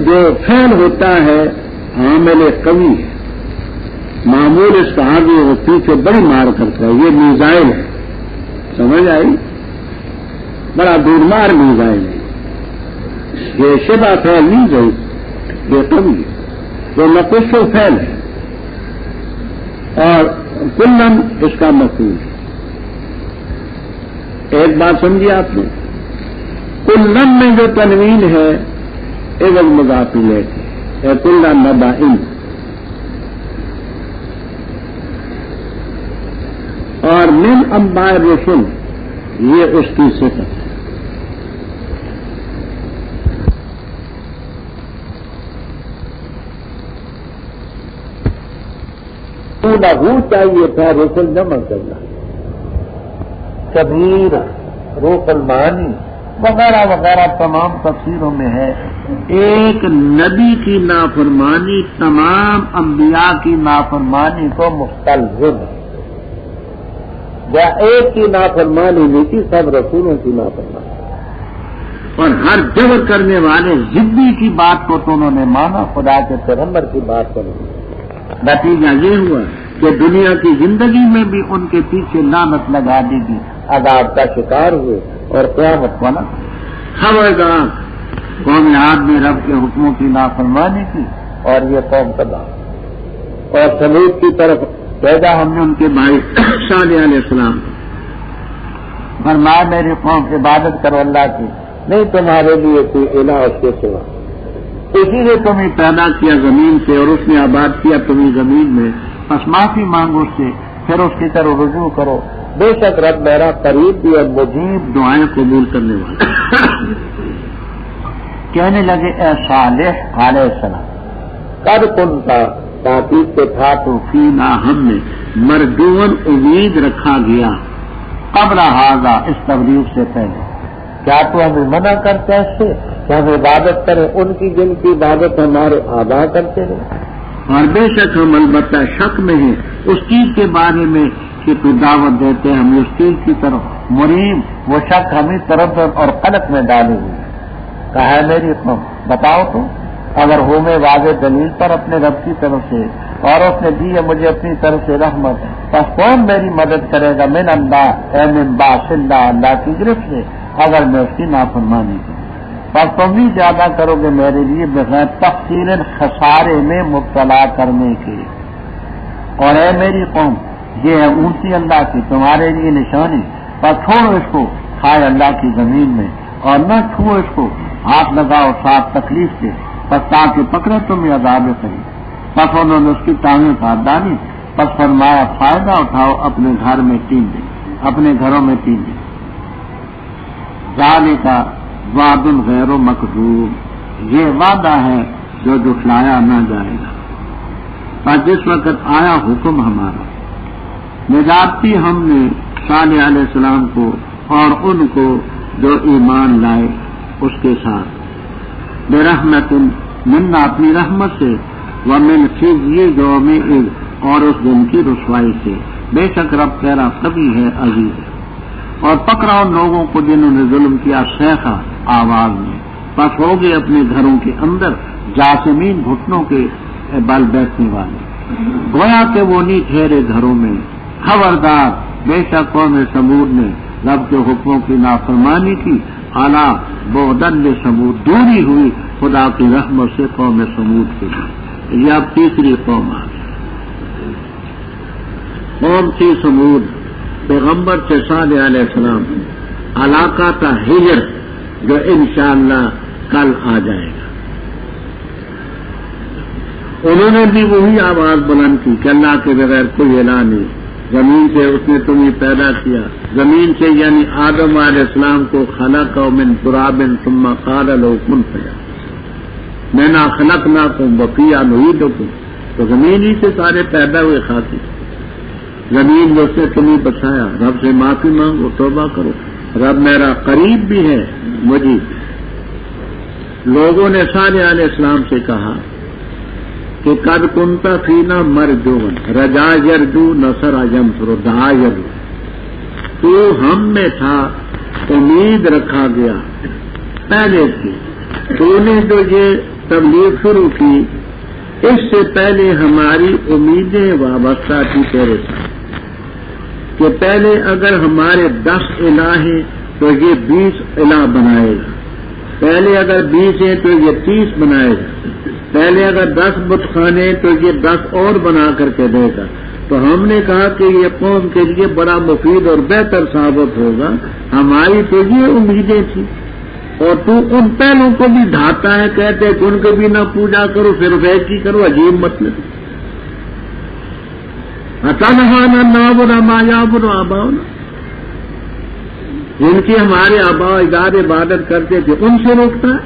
جو فعل ہوتا ہے عامل قوی ہے، معمول اس کا آگے وہ پیچھے بڑی مار کرتا ہے، یہ میزائل ہے، سمجھ آئی؟ بڑا دورمار میزائل ہے، یہ شبہ فعل نہیں گئی، یہ قوی ہے، وہ نقص و فعل ہے، اور کلن اس کا مفعول ہے۔ ایک بات سمجھیے آپ نے، کلن میں جو تنوین ہے ایک مضاف الیہ ہے، کلن نبائن، اور من انباء الرسل یہ اس کی صفت ہے۔ لہو چاہیے تھا رسل جمع کرنا، کبیر، روح المعانی وغیرہ وغیرہ تمام تفسیروں میں ہے۔ ایک نبی کی نافرمانی تمام انبیاء کی نافرمانی کو مستلزم ہے، یا ایک کی نافرمانی نہیں تھی، سب رسولوں کی نافرمانی، اور ہر جبر کرنے والے ضدی کی بات کو تو انہوں نے مانا، خدا کے پیغمبر کی بات کو نہیں۔ نتیجہ یہ ہوا کہ دنیا کی زندگی میں بھی ان کے پیچھے لعنت لگا دی گئی، عذاب کا شکار ہوئے، اور قیامت کو نہ خبردار قوم عاد نے رب کے حکموں کی نافرمانی کی، اور یہ قوم تباہ۔ اور سمود کی طرف پیدا ہم نے ان کے بھائی صالح علیہ السلام، فرمایا میری قوم عبادت کرو اللہ کی، نہیں تمہارے لیے کوئی الہ اس کے سوا، اسی نے تمہیں پیدا کیا زمین سے اور اس نے آباد کیا تمہیں زمین میں، پس معافی مانگو اس سے، پھر اس کی طرف رجوع کرو، بے شک رب میرا قریب بھی اور مجیب دعائیں قبول کرنے والا۔ کہنے لگے اے صالح علیہ السلام، قد کنتا، تاکید کے تھا تو فینا ہم نے، مرجون امید رکھا گیا، قبل ھذا اس تبلیغ سے پہلے، کیا تو ہمیں منع کرتا ہے اس سے کہ ہم عبادت کریں ان کی جن کی عبادت ہمارے آبا کرتے رہے؟ اور بے شک ہم البتہ شک میں ہیں اس چیز کے بارے میں کہ تو دعوت دیتے ہیں، ہم اس چیز کی طرف مریب، وہ شک ہمیں تردد اور قلق میں ڈالے ہوئے۔ کہا ہے میری قوم بتاؤ تو، اگر ہو میں واضح دلیل پر اپنے رب کی طرف سے، اور اس نے دی ہے مجھے اپنی طرف سے رحمت، بس کون میری مدد کرے گا؟ من اللہ اے من باس اللہ، اللہ کی گرفت سے، اگر میں اس کی نافرمانی کروں، بس تم بھی زیادہ کرو گے میرے لیے بغیر تفصیل خسارے میں مبتلا کرنے کے۔ اور اے میری قوم، یہ ہے اونچی اللہ کی تمہارے لیے نشانی، پر چھوڑو اس کو کھائے اللہ کی زمین میں، اور نہ چھوڑو اس کو، ہاتھ لگاؤ صاف تکلیف سے، پس تاکہ پکڑے تمہیں عذاب قریب۔ پس انہوں نے اس کی ٹانگیں کاٹ ڈالی، پس فرمایا فائدہ اٹھاؤ اپنے گھر میں 3 دن، اپنے گھروں میں 3 دن۔ ذالک وعد غیر مکذوب، یہ وعدہ ہے جو جھٹلایا نہ جائے گا۔ پر جس وقت آیا حکم ہمارا، نجاتی ہم نے صالح علیہ السلام کو اور ان کو جو ایمان لائے اس کے ساتھ، برحمت منا اپنی رحمت سے، ومن خزی یوم اذ اور اس دن کی رسوائی سے، بے شک رب تیرا قوی ہے عزیز ہے۔ اور پکڑا ان لوگوں کو جنہوں نے ظلم کیا صیحہ آواز میں، پس ہو گئے اپنے گھروں کے اندر جاسمین، گھٹنوں کے بل بیٹھنے والے، گویا کہ وہ نہیں ٹھہرے گھروں میں۔ خبردار بے شک قوم سمود نے رب کے حکموں کی نافرمانی کی، اعلیٰ بعداً لثمود، دوری ہوئی خدا کی رحمت سے قوم سمود کے لیے۔ یہ اب تیسری قوم آ گئی، قوم تھی سمود، پیغمبر سے صالح علیہ السلام، علاقہ تھا ہجر، جو انشاءاللہ کل آ جائے گا۔ انہوں نے بھی وہی آواز بلند کی کہ اللہ کے بغیر کوئی الہ نہیں، زمین سے اس نے تمہیں پیدا کیا، زمین سے یعنی آدم علیہ السلام کو خلق من تراب ثم قال له کن فیکون، میں نہ خلقناکم وفیہا نعیدکم، تو زمین ہی سے سارے پیدا ہوئے خاکی، زمین جو سے تمہیں بچایا، رب سے معافی مانگو، توبہ کرو، رب میرا قریب بھی ہے مجیب۔ لوگوں نے صالح علیہ السلام سے کہا کہ قد کنت فینا مرجون، رجا یرجو نصر ینصر، دعا یرجو، تو ہم میں تھا، امید رکھا گیا پہلے سے، تو نے جو یہ تبلیغ شروع کی، اس سے پہلے ہماری امیدیں وابستہ تھی تیرے ساتھ کہ پہلے اگر ہمارے 10 الہ ہیں تو یہ 20 الہ بنائے گا، پہلے اگر 20 ہیں تو یہ 30 بنائے گا، پہلے اگر 10 بت خانے تو یہ 10 اور بنا کر کے دے گا۔ تو ہم نے کہا کہ یہ قوم کے لیے بڑا مفید اور بہتر ثابت ہوگا، ہماری تو یہ امیدیں تھیں، اور تو ان پہلوں کو بھی ڈھاتا ہے، کہتے کہ ان کو بھی نہ پوجا کرو پھر ویج کی کرو، عجیب مطلب اتنہانا نعبد ما یعبد آباؤنا، جن کی ہمارے آباء اجداد عبادت کرتے تھے ان سے روکتا ہے؟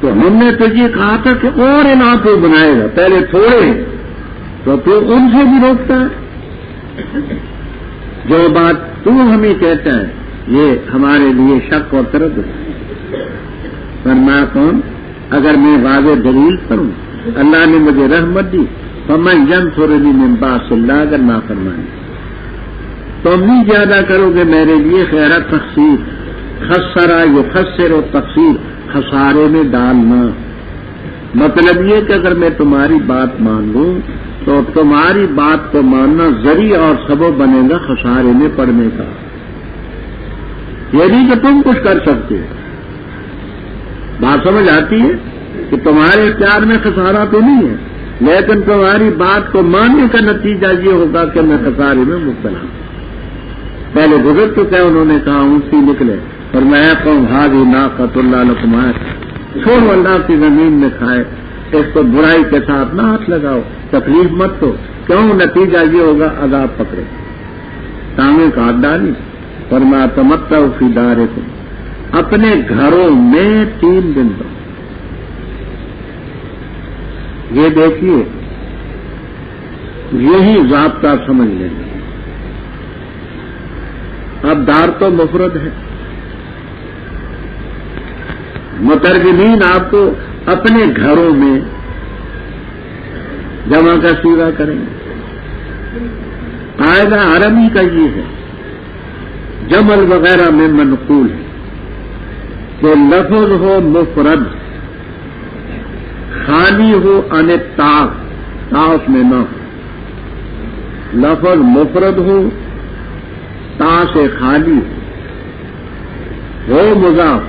تو ہم نے تجھے کہا تھا کہ اور الہ تو بنائے گا، پہلے تھوڑے تو پھر ان سے بھی روکتا ہے۔ جو بات تو ہمیں کہتا ہے یہ ہمارے لیے شک اور تردد ہے۔ فرمایا کون؟ اگر میں واضح دلیل کروں، اللہ نے مجھے رحمت دی، فمن ینصرنی من باس اللہ، اگر نہ فرمائیں تم نہیں زیادہ کرو گے میرے لیے خیرات تخسیر، خسرا یخسر و تقصیر، خسارے میں ڈالنا۔ مطلب یہ کہ اگر میں تمہاری بات مان لوں تو تمہاری بات کو ماننا ذریعہ اور سبب بنے گا خسارے میں پڑنے کا، یہ نہیں کہ تم کچھ کر سکتے۔ بات سمجھ آتی ہے کہ تمہارے اختیار میں خسارہ تو نہیں ہے، لیکن تمہاری بات کو ماننے کا نتیجہ یہ ہوگا کہ میں خسارے میں مبتلا ہوں۔ پہلے گزر چکے، انہوں نے کہا اونسی نکلے، اور میں قوم ہادی ناقۃ اللہ لکم آیۃ، چھوڑو اللہ کی زمین میں کھائے، اس کو برائی کے ساتھ نہ ہاتھ لگاؤ، تکلیف مت دو، کیوں؟ نتیجہ یہ ہوگا عذاب پکڑے، ٹانگیں کاٹ ڈالی۔ فرمایا تمتعوا فی دارکم، اپنے گھروں میں 3 دن دو۔ یہ دیکھیے، یہی ضابطہ سمجھ لیں گے۔ اب دار تو مفرد ہے، مترجمین آپ کو اپنے گھروں میں جمع کا صیغہ کریں گے۔ قاعدہ عربی کا یہ ہے، جمل وغیرہ میں منقول ہے کہ لفظ ہو مفرد، خالی ہو ان تاس میں نہ ہو، لفظ مفرد ہو، تا سے خالی ہو مضاف،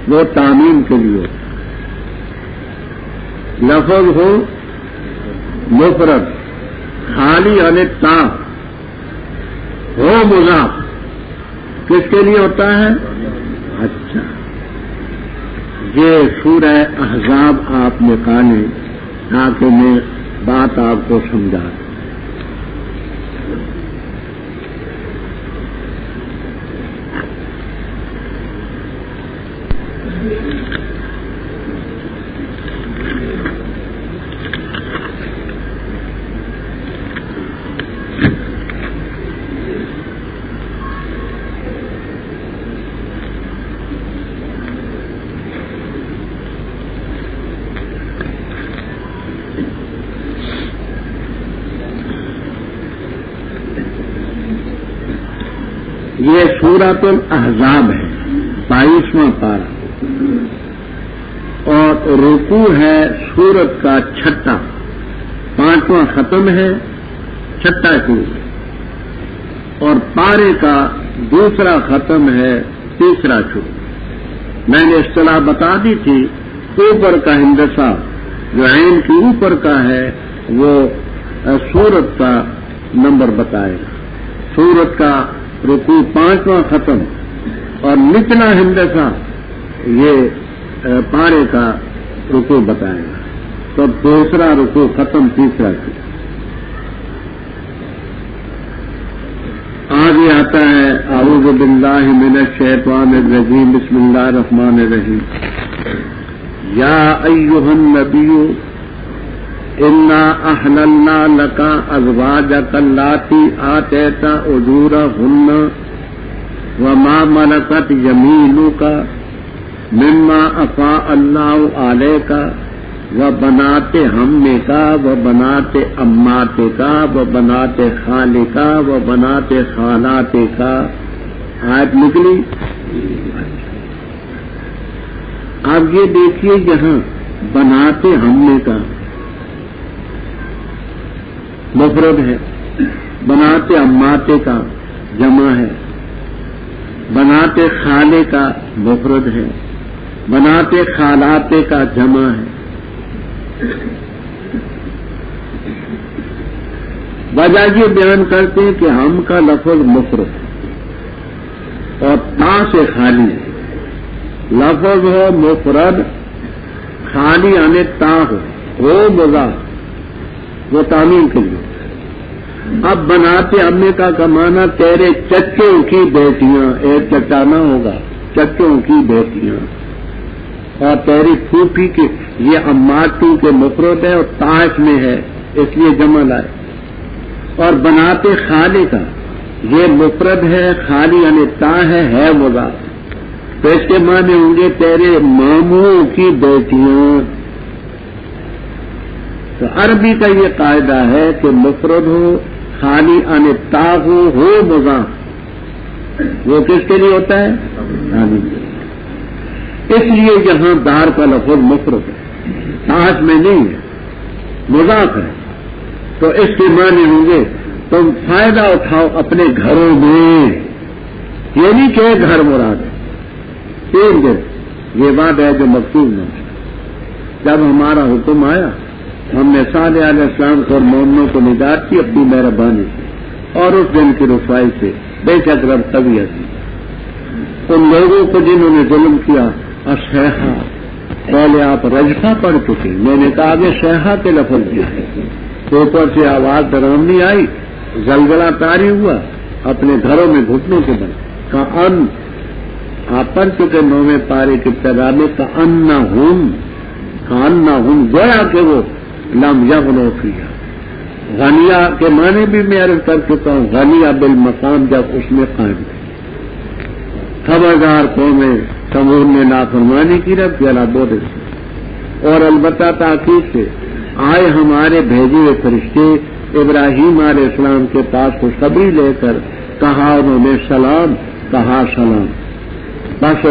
وہ تعمیم کے لیے، لفظ ہو مفرد خالی ان تا ہو مضاف، کس کے لیے ہوتا ہے؟ اچھا، یہ سورہ احزاب آپ نکالیں تاکہ میں بات آپ کو سمجھا دوں۔ یہ سورۃ الاحزاب ہے، 22واں پارہ، اور رکوع ہے سورت کا 6، 5واں ختم ہے، 6 شروع ہے، اور پارے کا 2 ختم ہے، 3 شروع۔ میں نے اصطلاح بتا دی تھی، اوپر کا ہندسہ جو عین کے اوپر کا ہے وہ سورت کا نمبر بتائے گا، سورت کا رکوع 5واں ختم، اور نچلا ہندسہ یہ پارے کا رکوع بتائے گا، تو 2 رکوع ختم، 3 شروع۔ آگے آتا ہے اعوذ باللہ من الشیطان الرجیم، بسم اللہ الرحمن الرحیم، یا ایھا النبی انا احللنا لک ازواجک اللاتی آتیت اجورہن وما ملکت یمینک مما افاء اللہ علیک وبنات عمک وبنات عماتک وبنات خالک وبنات خالاتک۔ آیت نکلی، اب یہ دیکھیے یہاں بناتے ہمنے کا مفرد ہے، بناتے اماتے کا جمع ہے، بناتے خالے کا مفرد ہے، بناتے خالاتے کا جمع ہے۔ وجہ یہ بیان کرتے ہیں کہ ہم کا لفظ مفرد اور تا سے خالی ہے، لفظ ہو مفرد خالی یعنی تا ہو مضاف، وہ تعمیل کے لیے۔ اب بناتے امی کا کمانا تیرے چچوں کی بیٹیاں، ایک چچانا ہوگا، چچوں کی بیٹیاں، اور تیری پھوپھی کے، یہ اماتو کے مفرد ہے اور تاش میں ہے اس لیے جمع لائے۔ اور بناتے خالے کا یہ مفرد ہے، خالی یعنی تا ہے مضاف، تو اس کے معنی ہوں گے تیرے ماموں کی بیٹیاں۔ تو عربی کا یہ قاعدہ ہے کہ مفرد ہو، خالی یعنی تا ہو مضاف، وہ کس کے لیے ہوتا ہے؟ خالی کے لیے۔ اس لیے یہاں دار کا لفظ مفرد ہے، تاج میں نہیں ہے، مضاف ہے، تو اس کے معنی ہوں گے تم فائدہ اٹھاؤ اپنے گھروں میں، یہ نہیں کہ گھر مراد ہے، تین دن یہ بات ہے جو مقصود نہ۔ جب ہمارا حکم آیا ہم نے صالح علیہ السلام کو اور مومنوں کو نجات کی اپنی مہربانی سے، اور اس دن کی رسوائی سے بے شک رب تبھی دی ان لوگوں کو جنہوں نے ظلم کیا۔ اشیحا، پہلے آپ رجفہ پڑھ چکے، میں نے کہا کہ شیحا کے لفظ کیا ہے، اوپر سے آواز ڈراؤنی آئی، زلزلہ طاری ہوا، اپنے گھروں میں گھٹنوں کے بل کأن، آپ پڑھ چکے 9ویں پارے کی ابتدا میں کأنہم گویا کہ وہ لم یغنوا فیہا، غنیہ کے معنی بھی میں عرض کر چکا ہوں، غنیہ بالمقام جب اس میں قائم تھے۔ خبردار قومیں سمود نے نافرمانی کی، رب کی اللہ سے، اور البتہ تاکید سے آئے ہمارے بھیجے ہوئے فرشتے ابراہیم علیہ السلام کے پاس خوشخبری لے کر، کہا انہوں نے سلام، کہا سلام، بس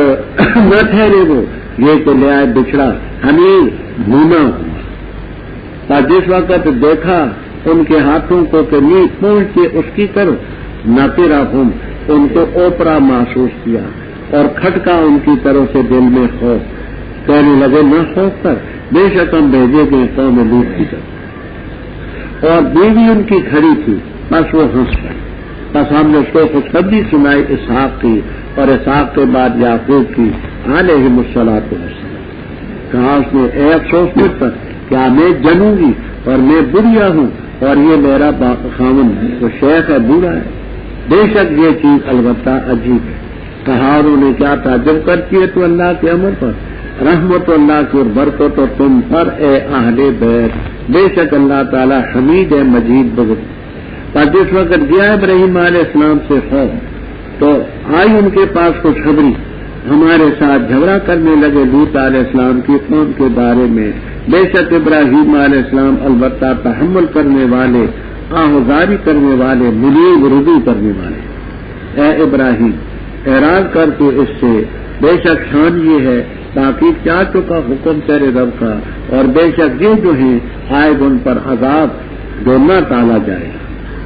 نہ ٹھہرے وہ یہ کہ لے آئے بچڑا حمیر بھونا ہوا، جس وقت دیکھا ان کے ہاتھوں کو کہ نہیں پہنچ کے اس کی کرو نہ تیرا ان کو اوپرا محسوس کیا اور کھٹکا ان کی طرف سے دل میں خوف، کہنے لگے نہ خوف کر، بے شک ہم بھیجے گئے قوم لوط کی طرف، اور بیوی ان کی کھڑی تھی، بس وہ ہنس پڑی، بس ہم نے اس کو خوشخبری سنائی اسحاق کی، اور اسحاق کے بعد یعقوب کی علیہم الصلاۃ والسلام۔ کہا اس نے اے افسوس مجھ پر، کیا میں جنوں گی اور میں بڑھیا ہوں اور یہ میرا خاوند تو شیخ ہے، بوڑھا ہے، بے شک یہ چیز البتہ عجیب ہے۔ کہا انہوں نے کیا تعجب کرتی ہے تو اللہ کے امر پر، رحمت اللہ کی اور برکت تو تم پر اے اہل بیت، بے شک اللہ تعالی حمید ہے مجید بزرگ۔ پر جس وقت گیا ابراہیم علیہ السلام سے خوف تو آئی ان کے پاس خوشخبری، ہمارے ساتھ جھگڑا کرنے لگے لوط علیہ السلام کی قوم کے بارے میں، بے شک ابراہیم علیہ السلام البتہ تحمل کرنے والے، آہذاری کرنے والے، منیب رجوع کرنے والے۔ اے ابراہیم اعراض کر تو اس سے، بے شک شان یہ ہے تاکہ کیا چکا حکم تیرے رب کا، اور بے شک یہ جو ہیں آئے ان پر عذاب جو نہ ٹالا جائے۔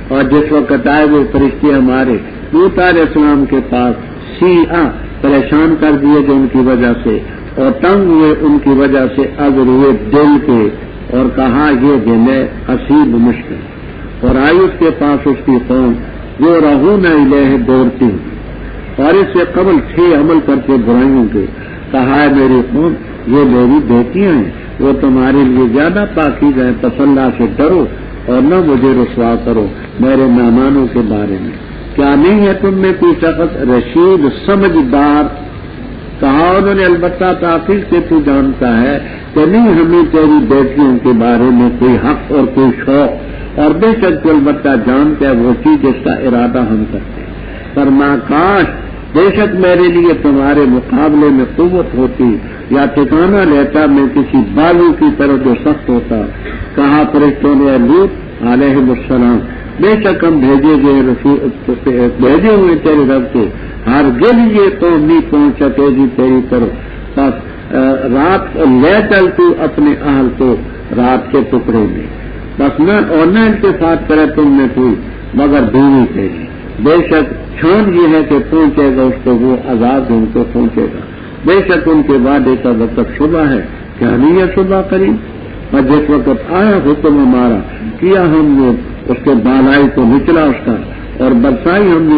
اور جس وقت آئے وہ فرشتے ہمارے لوط علیہ السلام کے پاس، پریشان کر دیے جو ان کی وجہ سے، اور تنگ ہوئے ان کی وجہ سے، اگر ہوئے دل کے، اور کہا یہ دن ہے حسیب مشکل، اور آئی اس کے پاس اس کی قوم جو رہون الیہ دوڑتی، اور اس سے قبل 6 عمل کرتے برائیوں کے، کہا ہے میری قوم یہ میری بیٹیاں ہیں، وہ تمہارے لیے زیادہ پاکیزہ ہیں، پس اللہ سے ڈرو اور نہ مجھے رسوا کرو میرے مہمانوں کے بارے میں۔ کیا نہیں ہے تم میں کوئی شخص رشید سمجھدار؟ کہا انہوں نے البتہ تاخیر سے تو جانتا ہے کہ نہیں ہمیں تیری بیٹیوں کے بارے میں کوئی حق اور کوئی شوق، اور بے شک تو البتہ جانتا ہے وہ چیز جس کا ارادہ ہم کرتے ہیں۔ فرما کاش بے شک میرے لیے تمہارے مقابلے میں قوت ہوتی، یا ٹھکانہ لیتا میں کسی بالو کی طرف جو سخت ہوتا۔ کہا فرشتوں نے لوط علیہ السلام بے شک ہم بھیجے ہوئے تیرے رب کے، ہرگز یہ قوم نہیں پہنچ سکے گی تیری طرف، بس رات لے چل تو اپنے اہل کو رات کے ٹکڑے میں، بس نہ اور نہ التفات کرے تم میں کوئی مگر بیوی تیری، بے شک چھان یہ ہے کہ پہنچے گا اس کو وہ عذاب ان کو پہنچے گا، بے شک ان کے وعدے کا وقت صبح ہے، کیا نہیں ہے صبح قریب، اور جس وقت آیا حکم ہمارا کیا ہم نے اس کے بالائی کو نچلا اس کا، اور برسائے ہم نے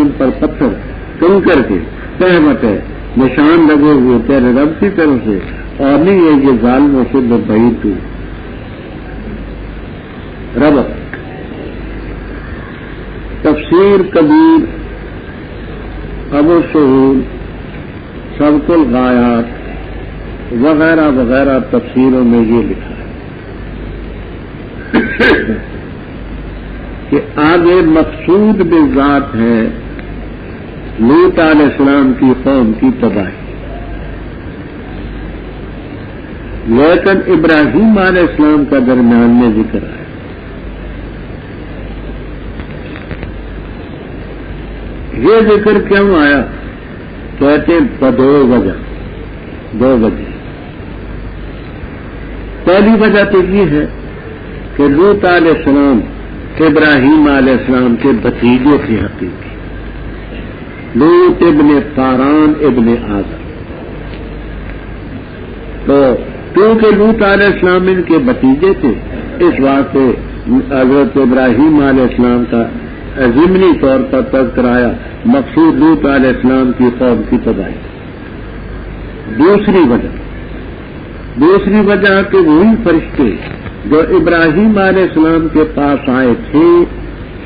ان پر پتھر کنکر کے تہمت ہے، نشان لگے ہوئے تیرے رب کی طرف سے، اور نہیں ہے یہ ظالموں سے بعید تو رب۔ تفسیر کبیر ابو سہول سبق الغایات وغیرہ وغیرہ تفسیروں میں یہ لکھا ہے کہ آگے مقصود بالذات ہے لوط علیہ السلام کی قوم کی تباہی، لیکن ابراہیم علیہ السلام کا درمیان میں ذکر ہے۔ یہ ذکر کیوں آیا؟ کہتے ہیں دو وجہ۔ پہلی وجہ تو یہ ہے کہ لوط علیہ السلام ابراہیم علیہ السلام کے بھتیجے کی حقیقی، لوط ابن فاران ابن آزر، تو کیونکہ لوط علیہ السلام ان کے بھتیجے تھے، اس واسطے حضرت ابراہیم علیہ السلام کا ضمنی طور پر تذکر آیا، مقصود لوط علیہ السلام کی قوم کی تباہی۔ دوسری وجہ کہ وہی فرشتے جو ابراہیم علیہ السلام کے پاس آئے تھے،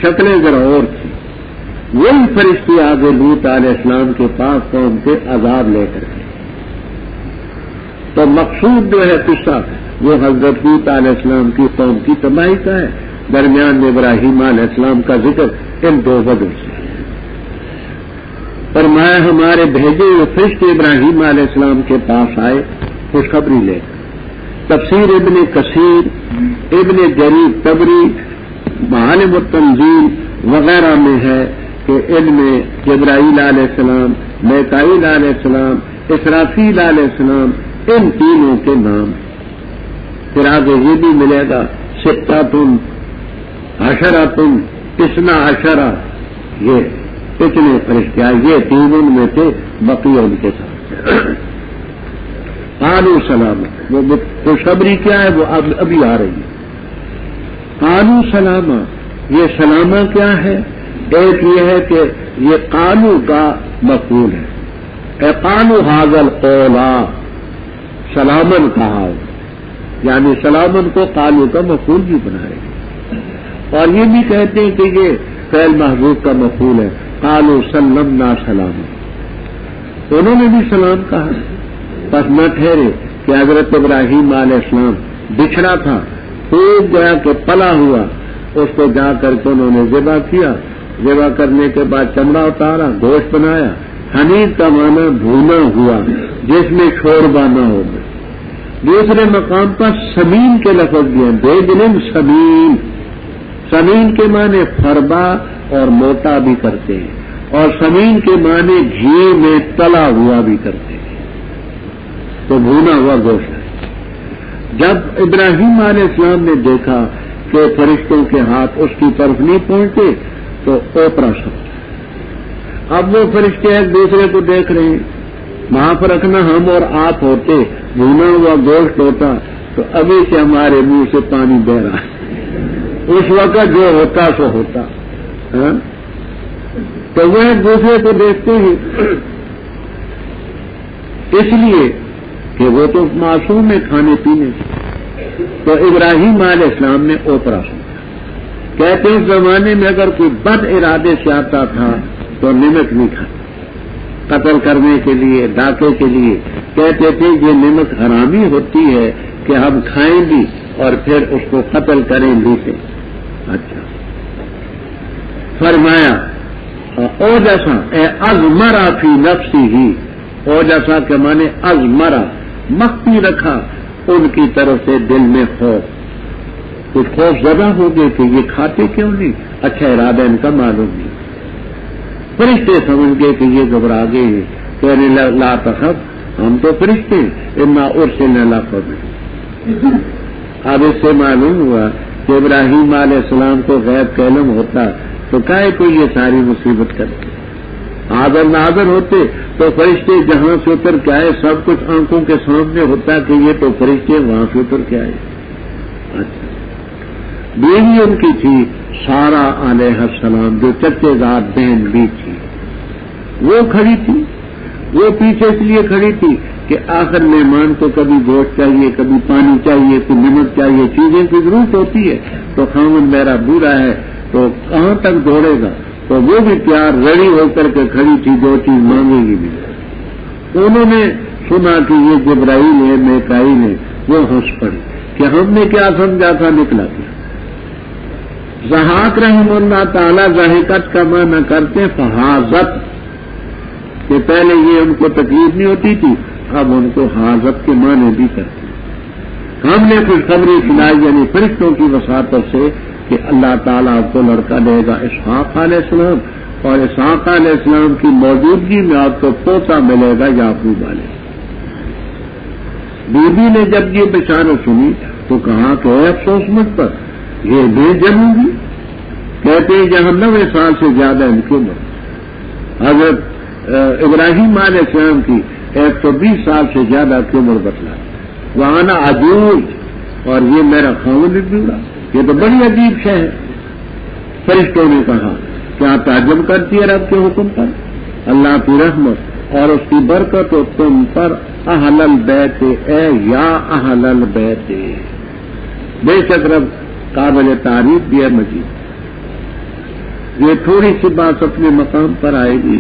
شکلیں ذرا اور تھی، وہی فرشتے آگے لوط علیہ السلام کے پاس قوم کے عذاب لے کر گئے۔ تو مقصود جو ہے قصہ وہ حضرت لوط علیہ السلام کی قوم کی تباہی کا ہے، درمیان میں ابراہیم علیہ السلام کا ذکر ان دو وجہ سے۔ فرمایا ہمارے بھیجے ہوئے فرشتے ابراہیم علیہ السلام کے پاس آئے خوشخبری لے کر۔ تفسیر ابن کثیر، ابن جریر طبری، معالم التنزیل وغیرہ میں ہے کہ ان میں جبرائیل علیہ السلام، میکائیل علیہ السلام، اسرافیل علیہ السلام، ان تینوں کے نام۔ پھر آگے یہ بھی ملے گا ستاتن، عشراتن، اثنا عشرہ، یہ اتنے فرشتے آئے، یہ تین ان میں تھے، بقیہ ان کے ساتھ۔ قالوا سلاما، وہ خوشخبری کیا ہے وہ ابھی آ رہی ہے۔ قالوا سلاما، یہ سلامہ کیا ہے؟ ایک یہ ہے کہ یہ قالوا کا مفعول ہے، اے قالوا ھذا القول، سلامن کہا، یعنی سلامن کو قالوا کا مفعول بھی بنائے گا، اور یہ بھی کہتے ہیں کہ یہ فعل محذوف کا مفعول ہے، قالوا سلمنا سلاما، انہوں نے بھی سلام کہا۔ بس نہ ٹھہرے کہ حضرت ابراہیم علیہ السلام بچھڑا تھا، خوب گیا کہ پلا ہوا، اس کو جا کر کے انہوں نے ذبح کیا، ذبح کرنے کے بعد چمڑا اتارا، گوشت بنایا، حنیذ کا معنی بھونا ہوا جس میں شوربہ نہ ہو۔ دوسرے مقام پر سمین کے لفظ بھی ہیں، بیجن سمین، سمین کے معنی فربا اور موٹا بھی کرتے ہیں، اور سمین کے معنی گھی میں تلا ہوا بھی کرتے ہیں، تو بھونا ہوا گوشت ہے۔ جب ابراہیم علیہ السلام نے دیکھا کہ فرشتوں کے ہاتھ اس کی طرف نہیں پہنچتے تو اوپرا سمجھا۔ اب وہ فرشتے ایک دوسرے کو دیکھ رہے ہیں، وہاں پر رکھنا ہم اور آپ ہوتے، بھونا ہوا گوشت ہوتا تو ابھی سے ہمارے منہ سے پانی بہ رہا ہے، اس وقت جو ہوتا سو ہوتا۔ تو وہ ایک دوسرے کو دیکھتے ہیں، اس لیے کہ وہ تو معصوم ہے کھانے پینے سے، تو ابراہیم علیہ السلام نے اوپرا سمجھا۔ کہتے ہیں اس زمانے میں اگر کوئی بد ارادے سے آتا تھا تو نمک نہیں کھاتا، قتل کرنے کے لیے، ڈاکے کے لیے، کہتے تھے یہ نمک حرامی ہوتی ہے کہ ہم کھائیں بھی اور پھر اس کو قتل کریں لیتے۔ اچھا فرمایا او جیسا اے ازمرا فی نفسی ہی، او جیسا کہ مانے ازمرا، مخفی رکھا ان کی طرف سے دل میں خوف، کچھ خوف زدہ ہو گئے کہ یہ کھاتے کیوں نہیں، اچھا ارادہ ان کا معلوم نہیں۔ فرشتے سمجھ گئے کہ یہ گھبرا گئے ہیں، کہنے لا تخف ہم تو فرشتے ہیں، انا ارسلنا الی قوم۔ اب اس سے معلوم ہوا کہ ابراہیم علیہ السلام کو غیب کا علم ہوتا تو کائے کو یہ ساری مصیبت کرتے، حاضر ناظر ہوتے تو فرشتے جہاں سے اتر کے آئے سب کچھ آنکھوں کے سامنے ہوتا کہ یہ تو فرشتے وہاں سے اتر کے آئے۔ اچھا، بیوی ان کی تھی سارا علیہ السلام، جو چچے زاد بہن بھی تھی، وہ کھڑی تھی، وہ پیچھے اس لیے کھڑی تھی کہ آخر مہمان کو کبھی گوشت چاہیے، کبھی پانی چاہیے، کوئی نمک چاہیے، چیزیں کی ضرورت ہوتی ہے، تو خامن میرا بوڑھا ہے تو کہاں تک دوڑے گا، تو وہ بھی تیار ریڈی ہو کر کے کھڑی تھی، جو چیز مانگے گی بھی۔ انہوں نے سنا کہ یہ جبرائیل ہے، میکائیل ہے، وہ ہنس پڑی کہ ہم نے کیا سمجھا تھا، نکلا کیا۔ ضحاک رحمہ اللہ تعالی ضحکت کا معنی کرتے فحاظت، کہ پہلے یہ ان کو تکلیف نہیں ہوتی تھی، اب ان کو حاضت کے معنی بھی کرتے ہیں۔ ہم نے خوشخبری سنائی یعنی فرشتوں کی وساطت سے کہ اللہ تعالیٰ آپ کو لڑکا دے گا اسحاق علیہ السلام، اور اسحاق علیہ السلام کی موجودگی میں آپ کو پوتا ملے گا یعقوب علیہ السلام۔ بی بی نے جب یہ بشارت سنی تو کہا کہ اے افسوس مجھ پر، یہ بے جموں گی، کہتے ہیں جہاں 90 سال سے زیادہ ان کی عمر، حضرت ابراہیم علیہ السلام کی 120 سال سے زیادہ کی عمر بتلا، وہاں عجوز، اور یہ میرا خاوند بوڑھا، یہ تو بڑی عجیب شے ہے۔ فرشتوں نے کہا کیا تعجب کرتی ہے رب کے حکم پر، اللہ کی رحمت اور اس کی برکت و تم پر اہل البیت، اے یا اہل البیت، بے شک رب قابل تعریف بھی ہے مجید۔ یہ تھوڑی سی بات اپنے مقام پر آئے گی،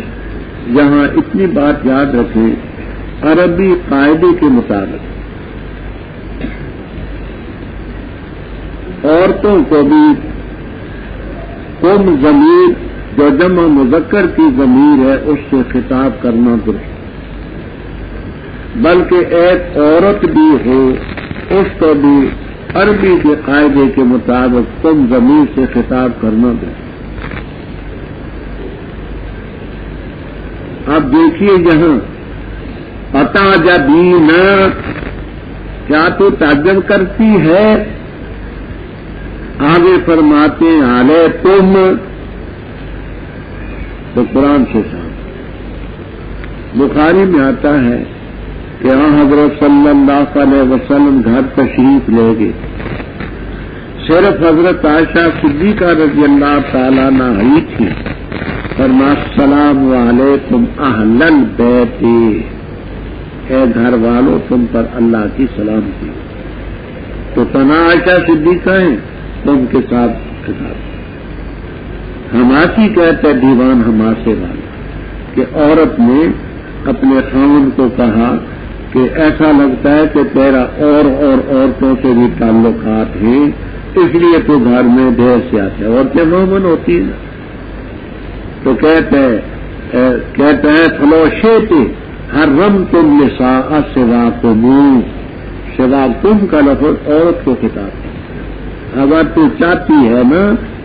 یہاں اتنی بات یاد رکھیں، عربی قاعدے کے مطابق عورتوں کو بھی قوم ضمیر جو جمع مذکر کی ضمیر ہے اس سے خطاب کرنا درست، بلکہ ایک عورت بھی ہو اس کو بھی عربی کے قاعدے کے مطابق قوم ضمیر سے خطاب کرنا درست۔ اب دیکھیے یہاں اتعجبین، کیا تو تعجب کرتی ہے، آگے فرماتے ہیں علیہ تم، تو قرآن سے صاحب بخاری میں آتا ہے کہ حضرت صلی اللہ علیہ وسلم گھر تشریف لے گئے، صرف حضرت عائشہ صدیقہ رضی اللہ تعالیٰ عنہ ہی تھی، فرمایا السلام علیکم اہل البیت، اے گھر والوں تم پر اللہ کی سلامتی۔ تو تنا عائشہ صدیقہ ہیں تو ان کے ساتھ خطاب، حماسی کہتے دیوان حماسے والا، کہ عورت نے اپنے خاوند کو کہا کہ ایسا لگتا ہے کہ تیرا اور عورتوں سے بھی تعلقات ہیں، اس لیے تو گھر میں ڈھیر سے آتے ہیں، عورتیں مومن ہوتی ہیں تو کہتے ہیں فلوشیت حرمتم نساء سواکم، سوا تم کا لفظ عورت کو خطاب ہے، اگر تو چاہتی ہے نا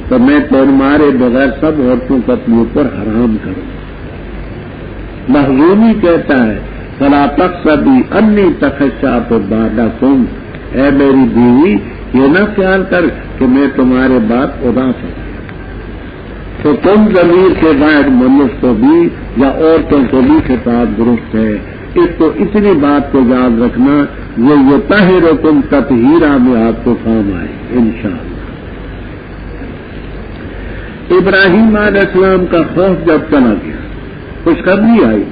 تو میں تمہارے بغیر سب عورتوں کو اپنے اوپر حرام کروں۔ مخزومی کہتا ہے فلا تقصدی انی تخشعت بعدکم، اے میری بیوی یہ نہ خیال کر کہ میں تمہارے بعد اداس ہوں۔ تو تم ضمیر کے بعد منف کو بھی یا عورتوں کو بھی خطاب درست ہے، اس کو اتنی بات کو یاد رکھنا، یہ طاہرکم تطہیرا میں آپ کو کام آئے انشاءاللہ۔ ابراہیم علیہ السلام کا خوف جب چلا گیا، خوشخبری آئی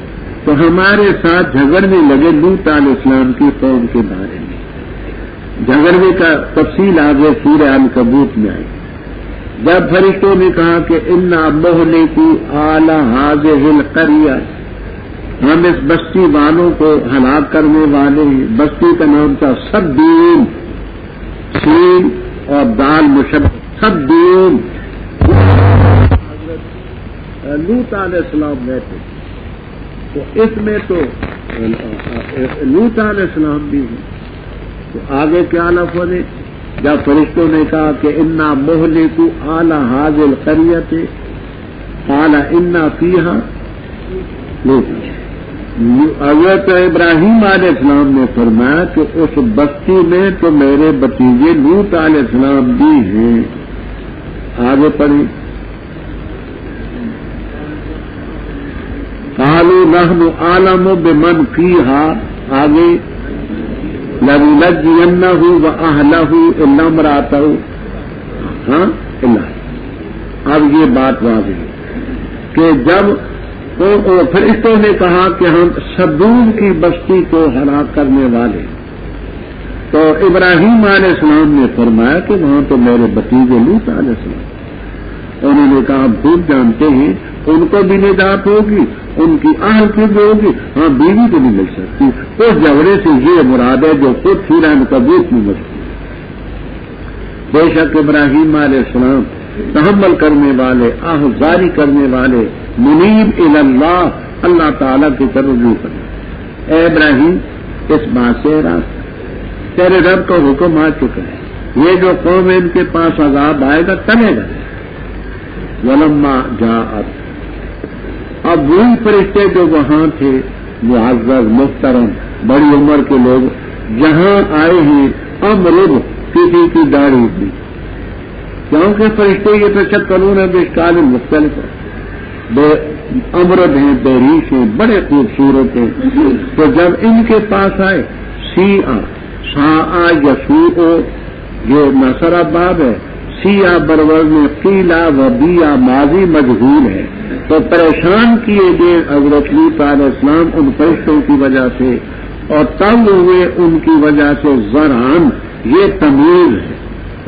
تو ہمارے ساتھ جھگڑنے لگے لوط علیہ السلام کی قوم کے بارے میں۔ جھگڑنے کا تفصیل آگے سورہ عنکبوت میں آئی۔ جب فرشتوں نے کہا کہ انا مہلکو آل ہذہ القریہ، ہم اس بستی والوں کو ہلاک کرنے والے ہیں، بستی کا نام تھا سدوم، سین اور دال مشدد، سدوم، لوط علیہ السلام گئے تھے، تو اس میں تو لوط علیہ السلام بھی ہیں، تو آگے کیا لفظ ہے جب فرشتوں نے کہا کہ انا مہلکو آل ہذہ القریہ قال انا فیہا لوط، حضرت ابراہیم علیہ السلام نے فرمایا کہ اس بستی میں تو میرے بتیجے لوط علیہ السلام بھی ہیں. آگے پڑھی. قالوا نحن اعلم بمن فيها آگے لننجينه واهله الا امراته ہاں اللہ. اب یہ بات واضح ہے کہ جب فرشتوں نے کہا کہ ہم سدوم کی بستی کو ہلاک کرنے والے، تو ابراہیم علیہ السلام نے فرمایا کہ وہاں تو میرے بتیجے لوط علیہ السلام. انہوں نے کہا بھول جانتے ہیں ان کو بھی نجات ہوگی، ان کی اہل کی بھی ہوگی، ہاں بیوی تو نہیں مل سکتی. اس جھگڑے سے یہ مراد ہے جو خود فیران کبوت نہیں ملتی. بے شک ابراہیم علیہ السلام تحمل کرنے والے، آہذاری کرنے والے، منیب اللہ، اللہ تعالیٰ کی طرف رجوع کرنے. اے ابراہیم اس بات سے راست تیرے رب کا حکم آ چکا ہے، یہ جو قوم ان کے پاس عذاب آئے گا تلے گا. ولما جاءت، اب وہی فرشتے جو وہاں تھے معزز محترم بڑی عمر کے لوگ جہاں آئے ہیں، امرد کسی کی داڑھی تھی، کیونکہ فرشتے یہ تو شکلون ہے باشکال مختلف ہے، بے امرد ہیں، بحریش ہیں، بڑے خوبصورت ہیں. تو جب ان کے پاس آئے سا یسوع، یہ نصرہ باب ہے، سیا برور میں قیلا و بیا ماضی مجہول ہے، تو پریشان کیے گئے حضرت لوط علیہ السلام ان فرشتوں کی وجہ سے، اور تنگ ہوئے ان کی وجہ سے. زرعن یہ تمیز ہے،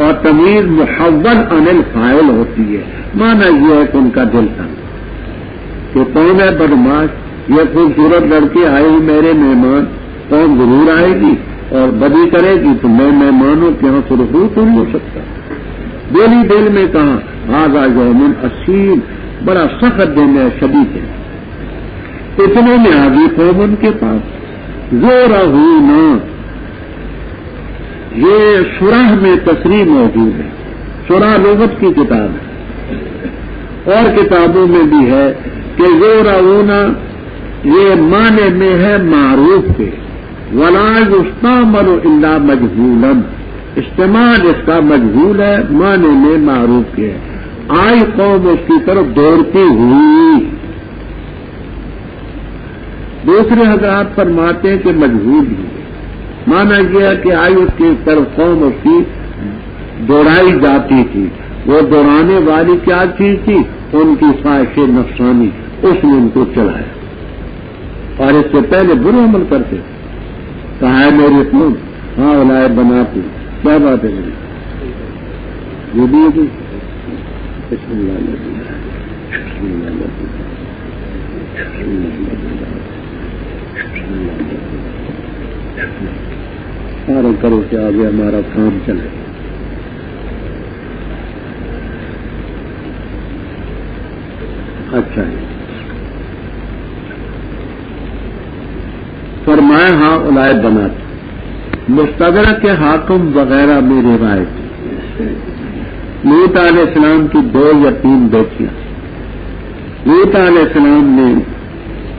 اور تمیز محول عن الفاعل ہوتی ہے. مانا یہ ہے کہ ان کا دل تنگ کہ کون ہے بدماش، یہ خوبصورت لڑکے آئے ہی میرے مہمان، قوم ضرور آئے گی اور بدی کرے گی تو میں مہمانوں کے یہاں سرخرو تو نہیں ہو سکتا. دلی دل میں کہا ھذا یوم عسیر، بڑا سخت دن ہے، شدید ہے. اتنے میں آگی قوم ان کے پاس زورہونا، یہ شرح میں تصریح موجود ہے. شرح لغت کی کتاب ہے اور کتابوں میں بھی ہے کہ زورہونا یہ معنی میں ہے معروف کے، ولا یستعمل الا مجہولا، استعمال اس کا مجہول ہے، معنی میں معروف کے. آئی قوم اس کی طرف دوڑتی ہوئی. دوسرے حضرات فرماتے ہیں کہ مجہول ہی مانا یہ ہے کہ آئی اس کی طرف قوم اس کی دوڑائی جاتی تھی. وہ دوڑانے والی کیا چیز تھی؟ ان کی خواہش نفسانی، اس نے ان کو چلایا. اور اس سے پہلے برے عمل کرتے. کہا ہے میری قوم ہاں اولائے بناتی، کیا بات ہے میری یہ بھی بسم اللہ بسم اللہ سارا کرو کہ آگے ہمارا کام چلے. اچھا ہے فرمایا ہاں اولائے بناتی. مستدرک کے حاکم وغیرہ میں روایت لوط علیہ السلام کی 2 یا 3 بیٹیاں. لوط علیہ السلام نے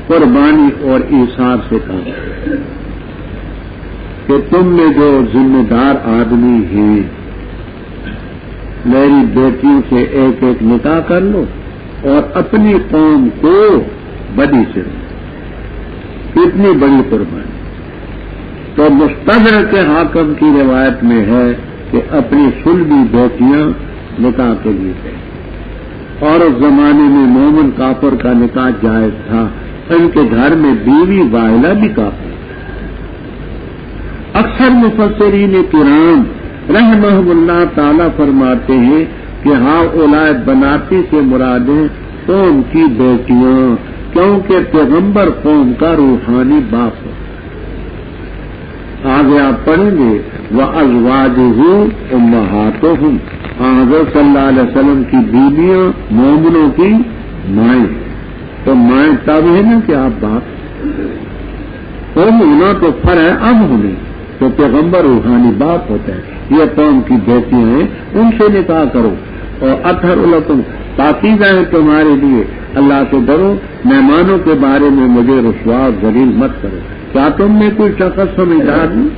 قربانی اور ایثار سے کہا کہ تم میں جو ذمہ دار آدمی ہیں میری بیٹیوں سے ایک ایک نکاح کر لو اور اپنی قوم کو بدی سے اتنی بڑی قربانی. تو مستدرک کے حاکم کی روایت میں ہے کہ اپنی سلبی بیٹیاں نکاح کے لیے گئے. اور اس زمانے میں مومن کافر کا نکاح جائز تھا. ان کے گھر میں بیوی واحدہ بھی کافر. اکثر مفسرین کرام رحمہم اللہ تعالی فرماتے ہیں کہ ہاں اولائے بناتی سے مرادیں قوم کی بیٹیاں، کیونکہ پیغمبر قوم کا روحانی باپ ہے. آگے آپ پڑھیں گے وَأَزْوَاجُهُ أُمَّهَاتُهُمْ، حضرت صلی اللہ علیہ وسلم کی بیویاں مومنوں کی مائیں. تو مائیں تب ہے نا کہ آپ باپ قوم ہونا تو فر ہے اب ہونے، تو پیغمبر روحانی باپ ہوتا ہے. یہ قوم کی بیٹیاں ہیں ان سے نکاح کرو. اور اطہر لکم پاکیزہ ہے تمہارے لیے، اللہ سے ڈرو، مہمانوں کے بارے میں مجھے رسوا ذلیل مت کرو۔ کیا تم نے کوئی شخص سمجھدار نہیں؟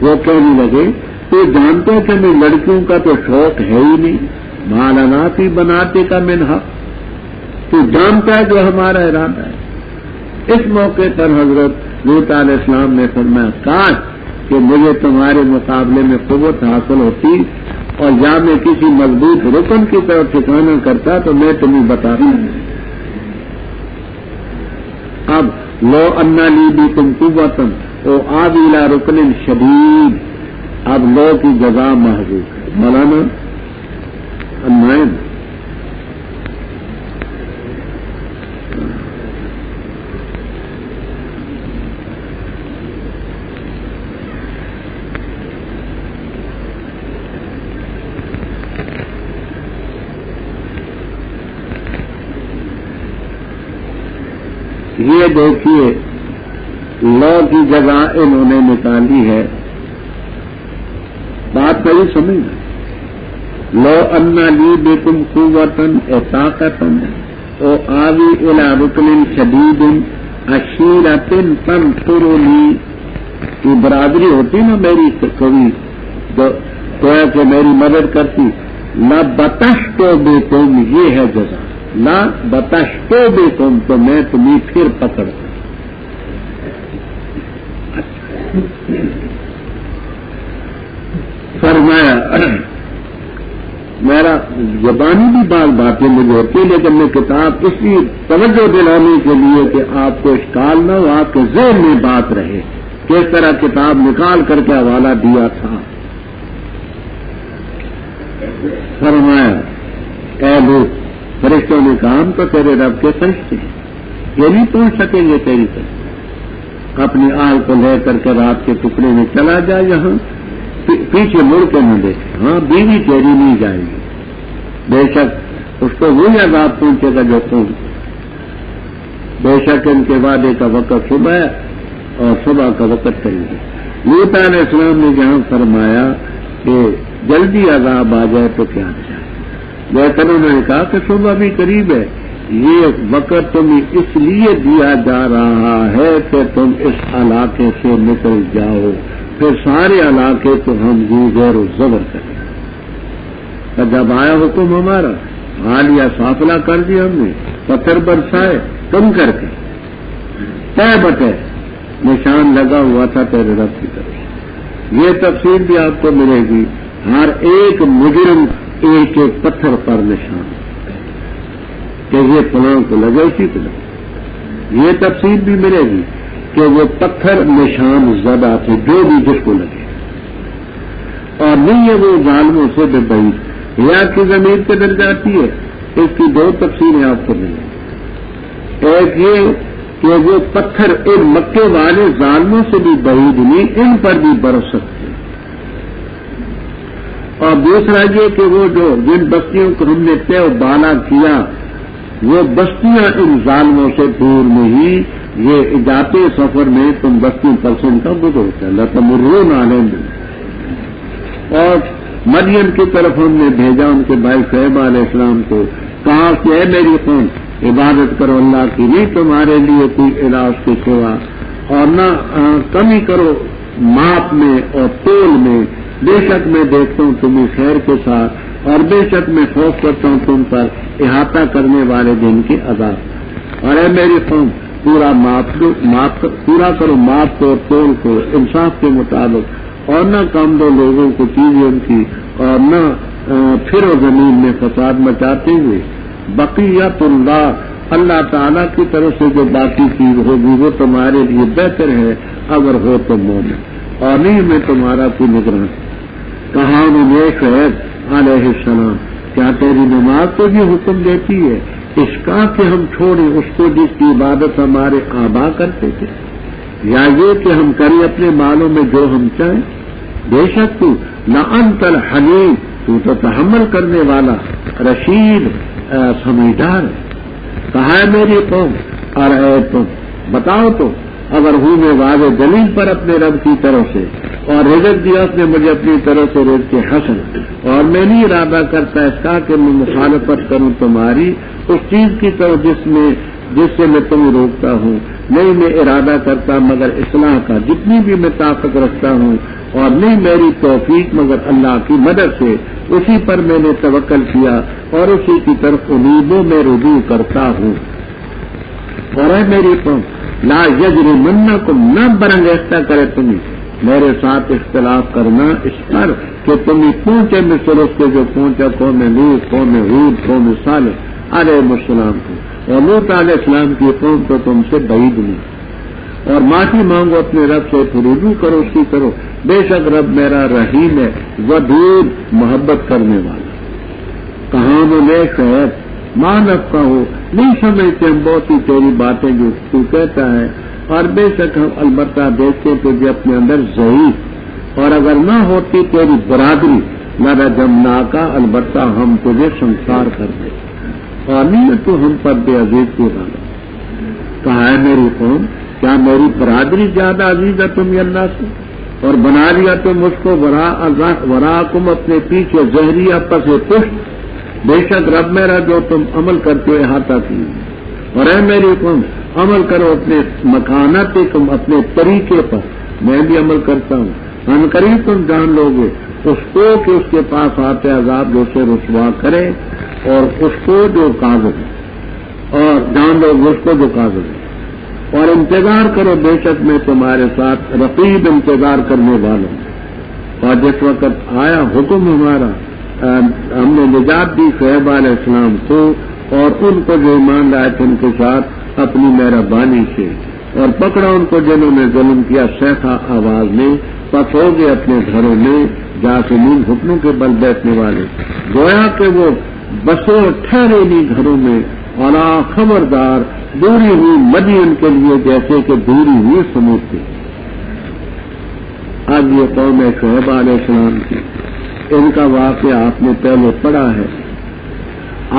وہ کہنے لگے تو جانتے کہ میں لڑکیوں کا تو شوق ہے ہی نہیں، مالاناتی بناتے کا من حق، تو جانتا ہے جو ہمارا ارادہ ہے۔ اس موقع پر حضرت لوط علیہ السلام نے فرمایا کاش کہ مجھے تمہارے مقابلے میں قوت حاصل ہوتی اور یا میں کسی مضبوط رکن کی طرف ٹھکانا کرتا تو میں تمہیں بتاتا ہوں۔ اب لو انا لی بکم قوتن او آوی الی رکن شدید، اب لو کی جزا محذوف ہے۔ مولانا النائم یہ دیکھیے لو کی جگہ انہوں نے نکالی ہے، بات صحیح سمجھنا، لو انا لی بکم قوتن اے طاقتن او آوی الی رکن شدید اشیرۃ تنصرنی، یہ برادری ہوتی نا میری کبھی جو کہ میری مدد کرتی، لبطشت بکم، یہ ہے جزا، لا بطشتو بکم، تو میں تمہیں پھر پکڑتا۔ فرمایا میرا زبانی بھی بعض باتیں مجھے ہوتی ہے، لیکن میں کتاب اس لیے توجہ دلانے کے لیے کہ آپ کو اشکال نہ ہو، آپ کے ذہن میں بات رہے کس طرح کتاب نکال کر کے حوالہ دیا تھا۔ فرمایا اے لوگ، فرشتوں نے کہا ہم تو تیرے رب کے فرشتے ہیں، یہ نہیں پہنچ سکیں گے تیری طرف، اپنی آل کو لے کر کے رات کے ٹکڑے میں چلا جا، یہاں پیچھے مڑ کے نہ دیکھے، ہاں بیوی تیری نہیں جائے گی، بے شک اس کو وہی عذاب پہنچے گا جو تم، بے شک ان کے وعدے کا وقت صبح ہے اور صبح کا وقت قریب ہے۔ لوط علیہ السلام نے جہاں فرمایا کہ جلدی عذاب آ جائے تو کیا جائے، لیکن انہوں نے کہا کہ صبح بھی قریب ہے، یہ وقت تمہیں اس لیے دیا جا رہا ہے کہ تم اس علاقے سے نکل جاؤ، پھر سارے علاقے کو ہم زیر و زبر کریں۔ اور جب آیا حکم ہمارا، حالیہ سافلہ کر دیا ہم نے، پتھر برسائے کم کر کے، طے بٹے نشان لگا ہوا تھا تیرے رب کی طرف۔ یہ تفصیل بھی آپ کو ملے گی، ہر ایک مجرم ایک ایک پتھر پر نشان کہ یہ فلاں کو لگے، اسی کو لگے۔ یہ تفصیل بھی ملے گی کہ وہ پتھر نشان زدہ تھے، جو بھی جس کو لگے، اور نہیں ہے وہ ظالموں سے بے بعید، یا کی زمین پہ ڈر جاتی ہے۔ اس کی دو تفصیلیں آپ کو ملیں گی، ایک یہ کہ وہ پتھر ان مکے والے ظالموں سے بھی بعید نہیں، ان پر بھی برس سکتے، اور دوسرا یہ کہ وہ جو جن بستیوں کو ہم نے طے و بالا کیا، وہ بستیاں ان ظالموں سے دور نہیں، یہ جاتے سفر میں تم 10% کا گزرتا ہے، لتمرون علیہم۔ اور مدین کی طرف ہم نے بھیجا ان کے بھائی شعیب علیہ السلام کو، کہا کہ اے میری قوم عبادت کرو اللہ کی، نہیں تمہارے لیے کوئی الہ اس کے سوا، اور نہ کمی کرو ماپ میں اور تول میں، بے شک میں دیکھتا ہوں تمہیں خیر کے ساتھ، اور بے شک میں خوف کرتا ہوں تم پر احاطہ کرنے والے دن کے عذاب۔ اور اے میری قوم پورا پورا کرو ماپ کو اور تول کو انصاف کے مطابق، اور نہ کم دو لوگوں کو چیزیں ان کی، اور نہ پھرو زمین میں فساد مچاتے ہوئے۔ بقیت اللہ تعالیٰ کی طرف سے جو باقی چیز ہوگی وہ تمہارے لیے بہتر ہے اگر ہو تو مومن، اور نہیں میں تمہارا کوئی نگران۔ کہا انہوں نے شعیب علیہ السلام، کیا تیری نماز کو بھی حکم دیتی ہے اس کا کہ ہم چھوڑیں اس کو جس کی عبادت ہمارے آبا کرتے تھے، یا یہ کہ ہم کریں اپنے مالوں میں جو ہم چاہیں؟ بے شک تو لأنت الحلیم، تو تحمل کرنے والا، رشید، سمجھدار ہے۔ کہا ہے میری قوم، اور اے تم بتاؤ تو اگر ہوں میں واضح دلیل پر اپنے رب کی طرف سے اور رزق دیا اس نے مجھے اپنی طرف سے رزق حسن، اور میں نہیں ارادہ کرتا اس کا کہ میں مخالفت کروں تمہاری اس چیز کی طرف جس سے میں تمہیں روکتا ہوں، نہیں میں ارادہ کرتا مگر اصلاح کا جتنی بھی میں طاقت رکھتا ہوں، اور نہیں میری توفیق مگر اللہ کی مدد سے، اسی پر میں نے توکل کیا اور اسی کی طرف امیدوں میں رجوع کرتا ہوں۔ اور اے میری قوم لا یجرمنکم، نہ برانگیختہ کرے تمہیں میرے ساتھ اختلاف کرنا اس پر کہ تمہیں پہنچے مصر اس کے جو پہنچا قوم لوط، قوم ہود، قوم صالح علیہ السلام کو، اور لوط علیہ السلام کی قوم تو تم سے بعید نہیں۔ اور معافی مانگو اپنے رب سے، پھر رجوع کرو اس کی کرو، بے شک رب میرا رحیم ہے، ودود محبت کرنے والا۔ کہاں میں شعیب ماں نفقہ ہو، نہیں سمجھتے ہم بہت ہی تیری باتیں جو تو کہتا ہے، اور بے شک ہم البتہ دیکھتے تجھے اپنے اندر ضعیف، اور اگر نہ ہوتی تیری برادری لرجمنا کا، البتہ ہم تجھے سنسار کر دیں، اور نہیں تو ہم پر بے عزیز کی غالب۔ کہا ہے میری قوم کیا میری برادری زیادہ عزیز ہے تمہیں اللہ سے، اور بنا لیا تم اس کو وراکم اپنے پیچھے زہریہ پس پشت، بے شک رب میرا جو تم عمل کرتے ہوئے احاطہ کی۔ اور اے میری قوم عمل کرو اپنے مکانات تم اپنے طریقے پر، میں بھی عمل کرتا ہوں، ان قریب تم جان لو گے اس کو کہ اس کے پاس آتے عذاب جو اسے رسوا کرے، اور اس کو جو قابل ہے، اور جان لو گے اس کو جو قابل ہے، اور انتظار کرو بے شک میں تمہارے ساتھ رقیب انتظار کرنے والا ہوں۔ اور جس وقت آیا حکم ہمارا، ہم نے نجات دی شعیب علیہ السلام کو اور ان کو جو ایمان لائے تھے ان کے ساتھ اپنی مہربانی سے، اور پکڑا ان کو جنہوں نے ظلم کیا سیخا آواز میں، پس ہو گئے اپنے گھروں میں جاسمین حکموں کے بل بیٹھنے والے، گویا کہ وہ بسو ٹھہرے نہیں گھروں میں، اور خبردار دوری ہوئی مدین کے لیے جیسے کہ دوری ہوئی سمود تھی۔ آج یہ قوم ہے شعیب علیہ السلام کی، ان کا واقعہ آپ نے پہلے پڑھا ہے،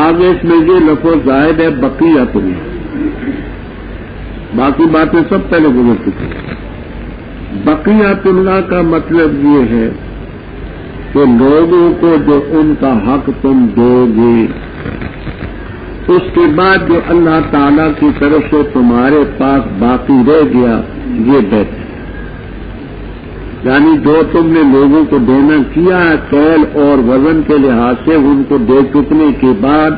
آگے اس میں یہ لفظ زائد ہے بقیت میں، باقی باتیں سب پہلے گزر چکی ہیں۔ بقیت اللہ کا مطلب یہ ہے کہ لوگوں کو جو ان کا حق تم دو گے، اس کے بعد جو اللہ تعالی کی طرف سے تمہارے پاس باقی رہ گیا یہ بہتر، یعنی جو تم نے لوگوں کو دینا کیا ہے کیل اور وزن کے لحاظ سے ان کو دے چکنے کے بعد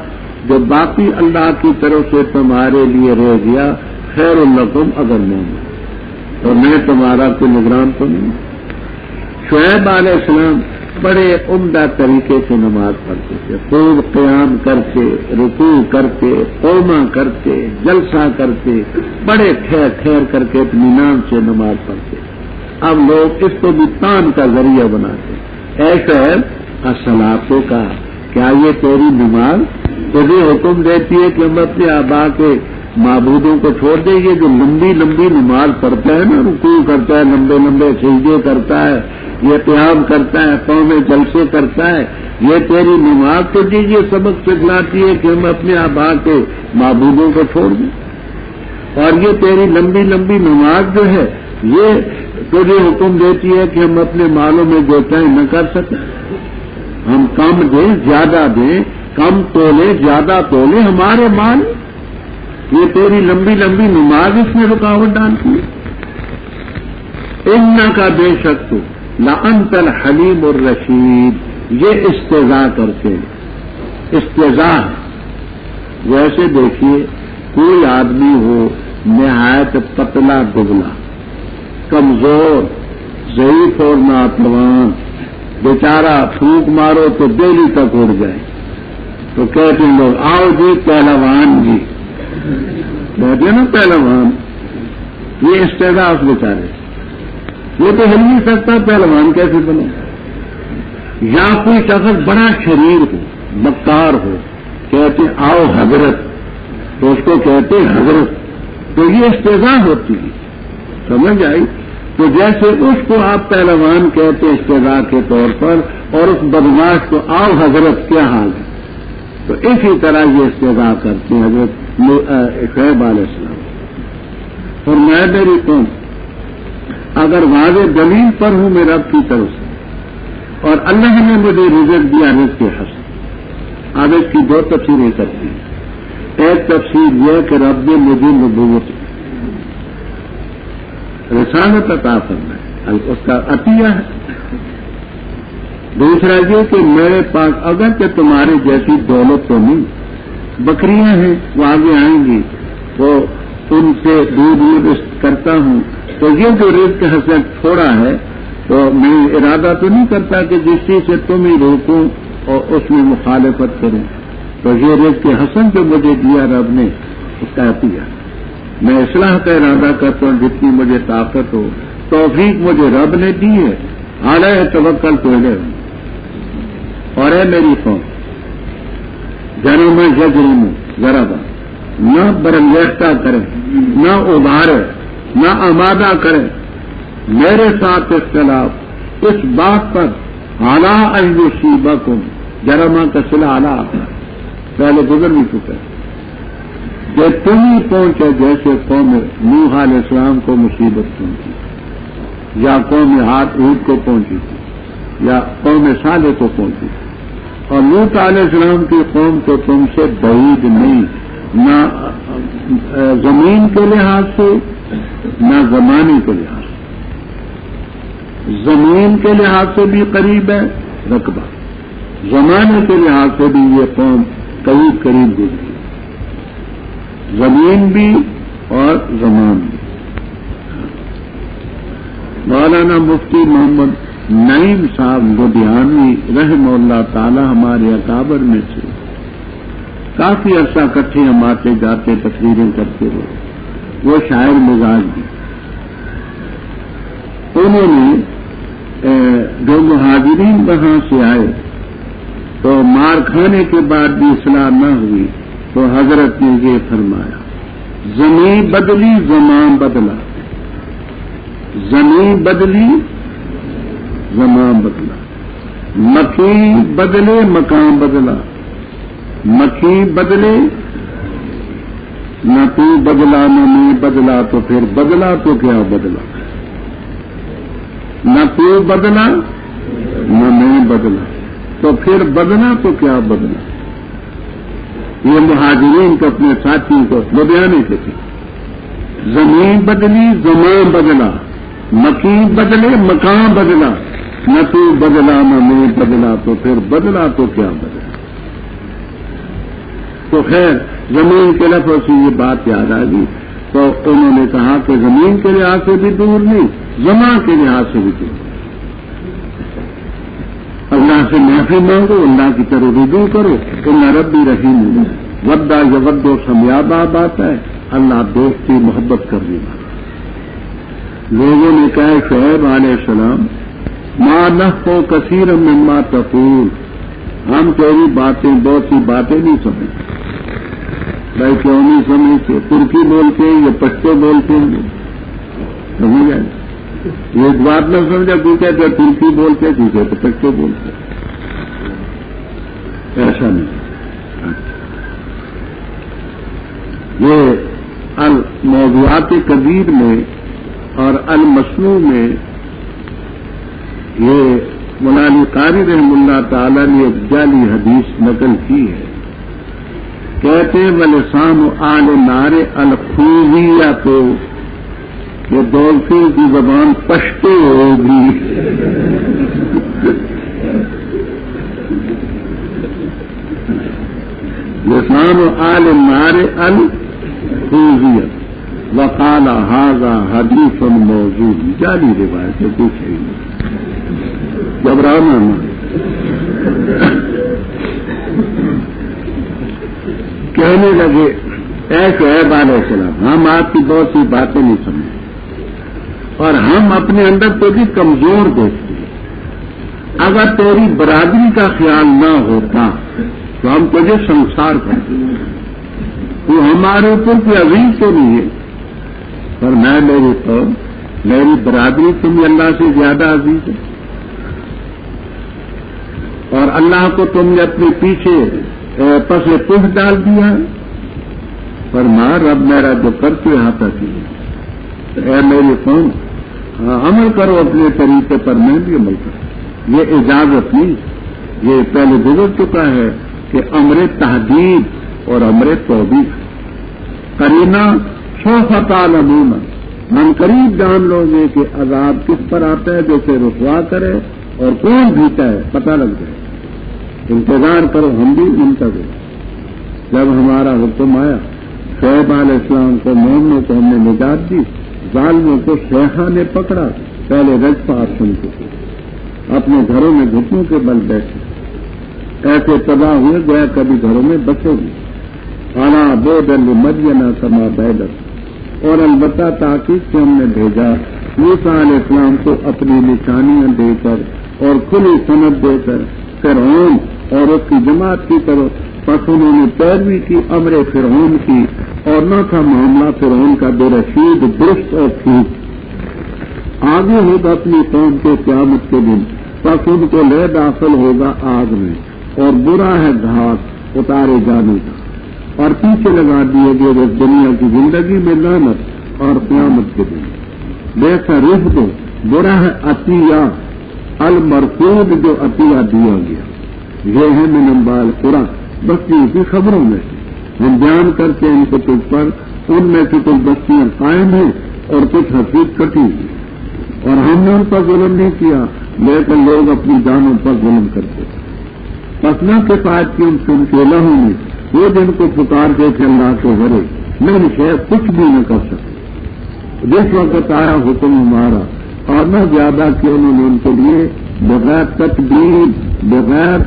جو باقی اللہ کی طرف سے تمہارے لیے رہ گیا، خیر لکم اگر نہیں، اور میں تمہارا کوئی نگران تو نہیں۔ شعیب علیہ السلام بڑے عمدہ طریقے سے نماز پڑھتے تھے، خوب قیام کرتے، رکوع کرتے، قوما کرتے، جلسہ کرتے، بڑے ٹھہر ٹھہر کر کے اطمینان سے نماز پڑھتے۔ اب لوگ اس کو بھی تان کا ذریعہ بناتے۔ اے شعیب الصلاۃ کا، کیا یہ تیری نماز تجھے حکم دیتی ہے کہ ہم اپنے آبا کے معبودوں کو چھوڑ دیں؟ یہ جو لمبی لمبی نماز پڑھتا ہے نا، رکوع کرتا ہے، لمبے لمبے سجدے کرتا ہے، یہ قیام کرتا ہے، قوم جلسے کرتا ہے، یہ تیری نماز تجھے یہ سبق سکھلاتی ہے کہ ہم اپنے آبا کے معبودوں کو چھوڑ دیں؟ اور یہ تیری لمبی لمبی نماز جو ہے یہ تجھے حکم دیتی ہے کہ ہم اپنے مالوں میں دیتائی نہ کر سکیں، ہم کم دیں زیادہ دیں، کم تولے زیادہ تولے ہمارے مال؟ یہ تیری لمبی لمبی نماز اس میں رکاوٹ ڈالتی ہے۔ ان کا بے شک تو لانت الحلیم الرشید، یہ استضاء کرتے ہیں، استضاء ہے۔ ویسے دیکھیے کوئی آدمی ہو نہایت پتلا دبلا، کمزور، ضعیف اور ناتوان، بیچارہ پھونک مارو تو دہلی تک اڑ جائے، تو کہتے ہیں لوگ آؤ جی پہلوان جی، کہتے ہیں نا پہلوان، یہ استضاء اس بیچارے، وہ تو ہل نہیں سکتا، پہلوان کیسے بنے؟ یا کوئی شخص بڑا شریر ہو، مکار ہو، کہتے آؤ حضرت، تو اس کو کہتے حضرت، تو یہ استضاء ہوتی ہے، سمجھ آئی؟ تو جیسے اس کو آپ پہلوان کہتے استضاء کے طور پر، اور اس بدماش کو آؤ حضرت، کیا حال ہے؟ تو اسی طرح یہ استضاء کرتے ہیں حضرت شعیب علیہ السلام۔ اور میں میری قوم اگر واضح دلیل پر ہوں میرے رب کی طرف سے اور اللہ نے مجھے رزق دیا رزق کے حسن. اب اس کی دو تفسیریں کرتی ہیں. ایک تفسیر یہ کہ رب نے مجھے نبوت رسالت عطا فرمائی اس کا عطیہ ہے. دوسرا یہ کہ میرے پاس اگر کہ تمہارے جیسی دولت تو نہیں, بکریاں ہیں وہ آگے آئیں گی تو ان سے دودھ کرتا ہوں, تو یہ جو رزق حسن تھوڑا ہے تو میں ارادہ تو نہیں کرتا کہ جس چیز سے تم ہی روکوں اور اس میں مخالفت کروں. تو یہ رزق حسن جو مجھے دیا رب نے اس کا عطیہ. میں اصلاح کا ارادہ کرتا ہوں جتنی مجھے طاقت ہو. توفیق مجھے رب نے دی ہے. علیہ توکل تو علیہ. اور اے میری قوم جنم یجرم ذرا نہ برنگیختہ کرے, نہ ابھارے, نہ آمادہ کرے میرے ساتھ اختلاف اس بات پر اعلیٰ یصیبکم. جرما کا صلہ اعلیٰ پہلے گزر بھی چکا ہے کہ تم ہی پہنچے جیسے قوم نوح علیہ السلام کو مصیبت پہنچی, یا قوم ہود کو پہنچی تھی, یا قوم صالح کو پہنچی تھی. اور لوط علیہ السلام کی قوم تو تم سے بعید نہیں, نہ زمین کے لحاظ سے نہ زمانے کے لحاظ سے. زمین کے لحاظ سے بھی قریب ہے رقبہ, زمانے کے لحاظ سے بھی یہ قوم قریب قریب گزری. زمین بھی اور زمان بھی. مولانا مفتی محمد نعیم صاحب لدھیانوی رحمہ اللہ تعالی ہمارے اکابر میں سے کافی عرصہ کٹھے ہم آتے جاتے تقریریں کرتے ہوئے, وہ شاعر مزاج بھی. انہوں نے جو مہاجرین وہاں سے آئے تو مار کھانے کے بعد بھی اصلاح نہ ہوئی تو حضرت نے یہ فرمایا, زمین بدلی زمان بدلا, زمین بدلی زمان بدلا, مکین بدلے مکان بدلا, مکین بدلے نہ تو بدلا نہ میں بدلا تو پھر بدلا تو کیا بدلا, نہ تو بدلا نہ میں بدلا تو پھر بدلا تو کیا بدلا. یہ مہاجرین کو اپنے ساتھیوں کو لدھیانے کے تھے. زمین بدلی زمان بدلا, مکین بدلے مکان بدلا, نہ تو بدلا نہ میں بدلا تو پھر بدلا تو کیا بدلا. تو خیر زمین کے لفظ سے یہ بات یاد آ گئی تو انہوں نے کہا کہ زمین کے لحاظ سے بھی دور نہیں, زمان کے لحاظ سے بھی دور. اللہ سے معافی مانگو, اللہ کی طرف رجوع کرو. اللہ ربی رحیم ودا یود سمیابہ بات ہے, اللہ دوستی محبت کرنے والا. لوگوں نے کہا شعیب علیہ السلام ما نحو کثیر مما تقول, ہم تیری باتیں بہت سی باتیں نہیں سمجھتے. بھائی کیوں نہیں سمجھتے؟ ترکی بولتے یا پشتو بولتے ہیں, سمجھ جائے. یہ بات نہ سمجھا کوئی کہتے ہیں ترکی بولتے, کوئی کہتے پشتو بولتے. ایسا نہیں. یہ الموضوعات کبیر میں اور المسنون میں یہ مولانا قاری رحم اللہ تعالی نے ایک جعلی حدیث نقل کی ہے. کہتے ہیں ولسان آل نار الخوذیہ تو یہ دولفین کی زبان پشتو ہوگی. لسان آل نار الخوذیہ وقال ھذا حدیث موضوع. جعلی روایت ہے, کچھ ہے نہیں. گھبرانا نہ. کہنے لگے اے شعیب علیہ السلام, ہم آپ کی بہت سی باتیں نہیں سمجھتے اور ہم اپنے اندر تو بھی کمزور دیکھتے ہیں. اگر تیری برادری کا خیال نہ ہوتا تو ہم تجھے سنسار کرتے. تو ہمارے اوپر کوئی عزیز تو نہیں ہے, پر میں میری برادری تمہیں اللہ سے زیادہ عزیز ہے, اور اللہ کو تم نے اپنے پیچھے پس پوچھ ڈال دیا. پر ماں رب میرا جو کرتے یہاں تک ہی اے میری قوم عمل کرو اپنے طریقے پر، میں بھی عمل کروں. یہ اجازت نہیں، یہ پہلے گزر چکا ہے کہ امر تحدید اور امر توبیخ. قرینہ سوف تعلمون، من قریب جان لو گے کہ عذاب کس پر آتا ہے جو اسے رسوا کرے اور کون جیتا ہے پتہ لگ جائے. انتظار کرو، ہم بھی منتظر. جب ہمارا حکم آیا شعیب علیہ السلام کو مومنوں کو ہم نے نجات دی، ظالموں کو شیخا نے پکڑا. پہلے رجپات سن چکے، اپنے گھروں میں گھٹنوں کے بل بیٹھے، ایسے تباہ ہوئے گیا کبھی گھروں میں بچے بھی. اعلیٰ بودل مدینہ کما بیدر، اور البتہ تاکید سے ہم نے بھیجا موسیٰ علیہ السلام کو اپنی نشانیاں دے کر اور کھلی سند دے کر فرعون اور اس کی جماعت کی طرف. پس انہوں نے پیروی کی امر فرعون کی، اور نہ تھا معاملہ فرعون کا بے رشید درست اور ٹھیک. آگے ہوگا اپنی قوم کے قیامت کے دن، پس ان کو لے داخل ہوگا آگ میں، اور برا ہے گھاٹ اتارے جانے کا، اور پیچھے لگا دیے گئے اس دنیا کی زندگی میں لعنت اور قیامت کے دن. ویسا رف دو، برا ہے عطیہ المرفوض جو عطیہ دیا گیا. یہ ہے من انباء القرى، بستیوں کی خبروں میں ہم بیان کرتے ہیں ان کو تجھ پر. ان میں سے کچھ بستیاں قائم ہیں اور کچھ حقیق کٹی ہوئی، اور ہم نے ان پر ظلم نہیں کیا، لیکن لوگ اپنی جانوں پر ظلم کرتے. پس نہ کفایت کی ان سے ان کے لہو میں وہ جن کو پکار کے تھے اللہ کے غرے، نہیں شاید کچھ بھی نہ کر سکے. جس وقت آیا حکم ہمارا، اور نہ زیادہ کہ انہوں نے ان کے لیے بغیر تقدیر، بغیر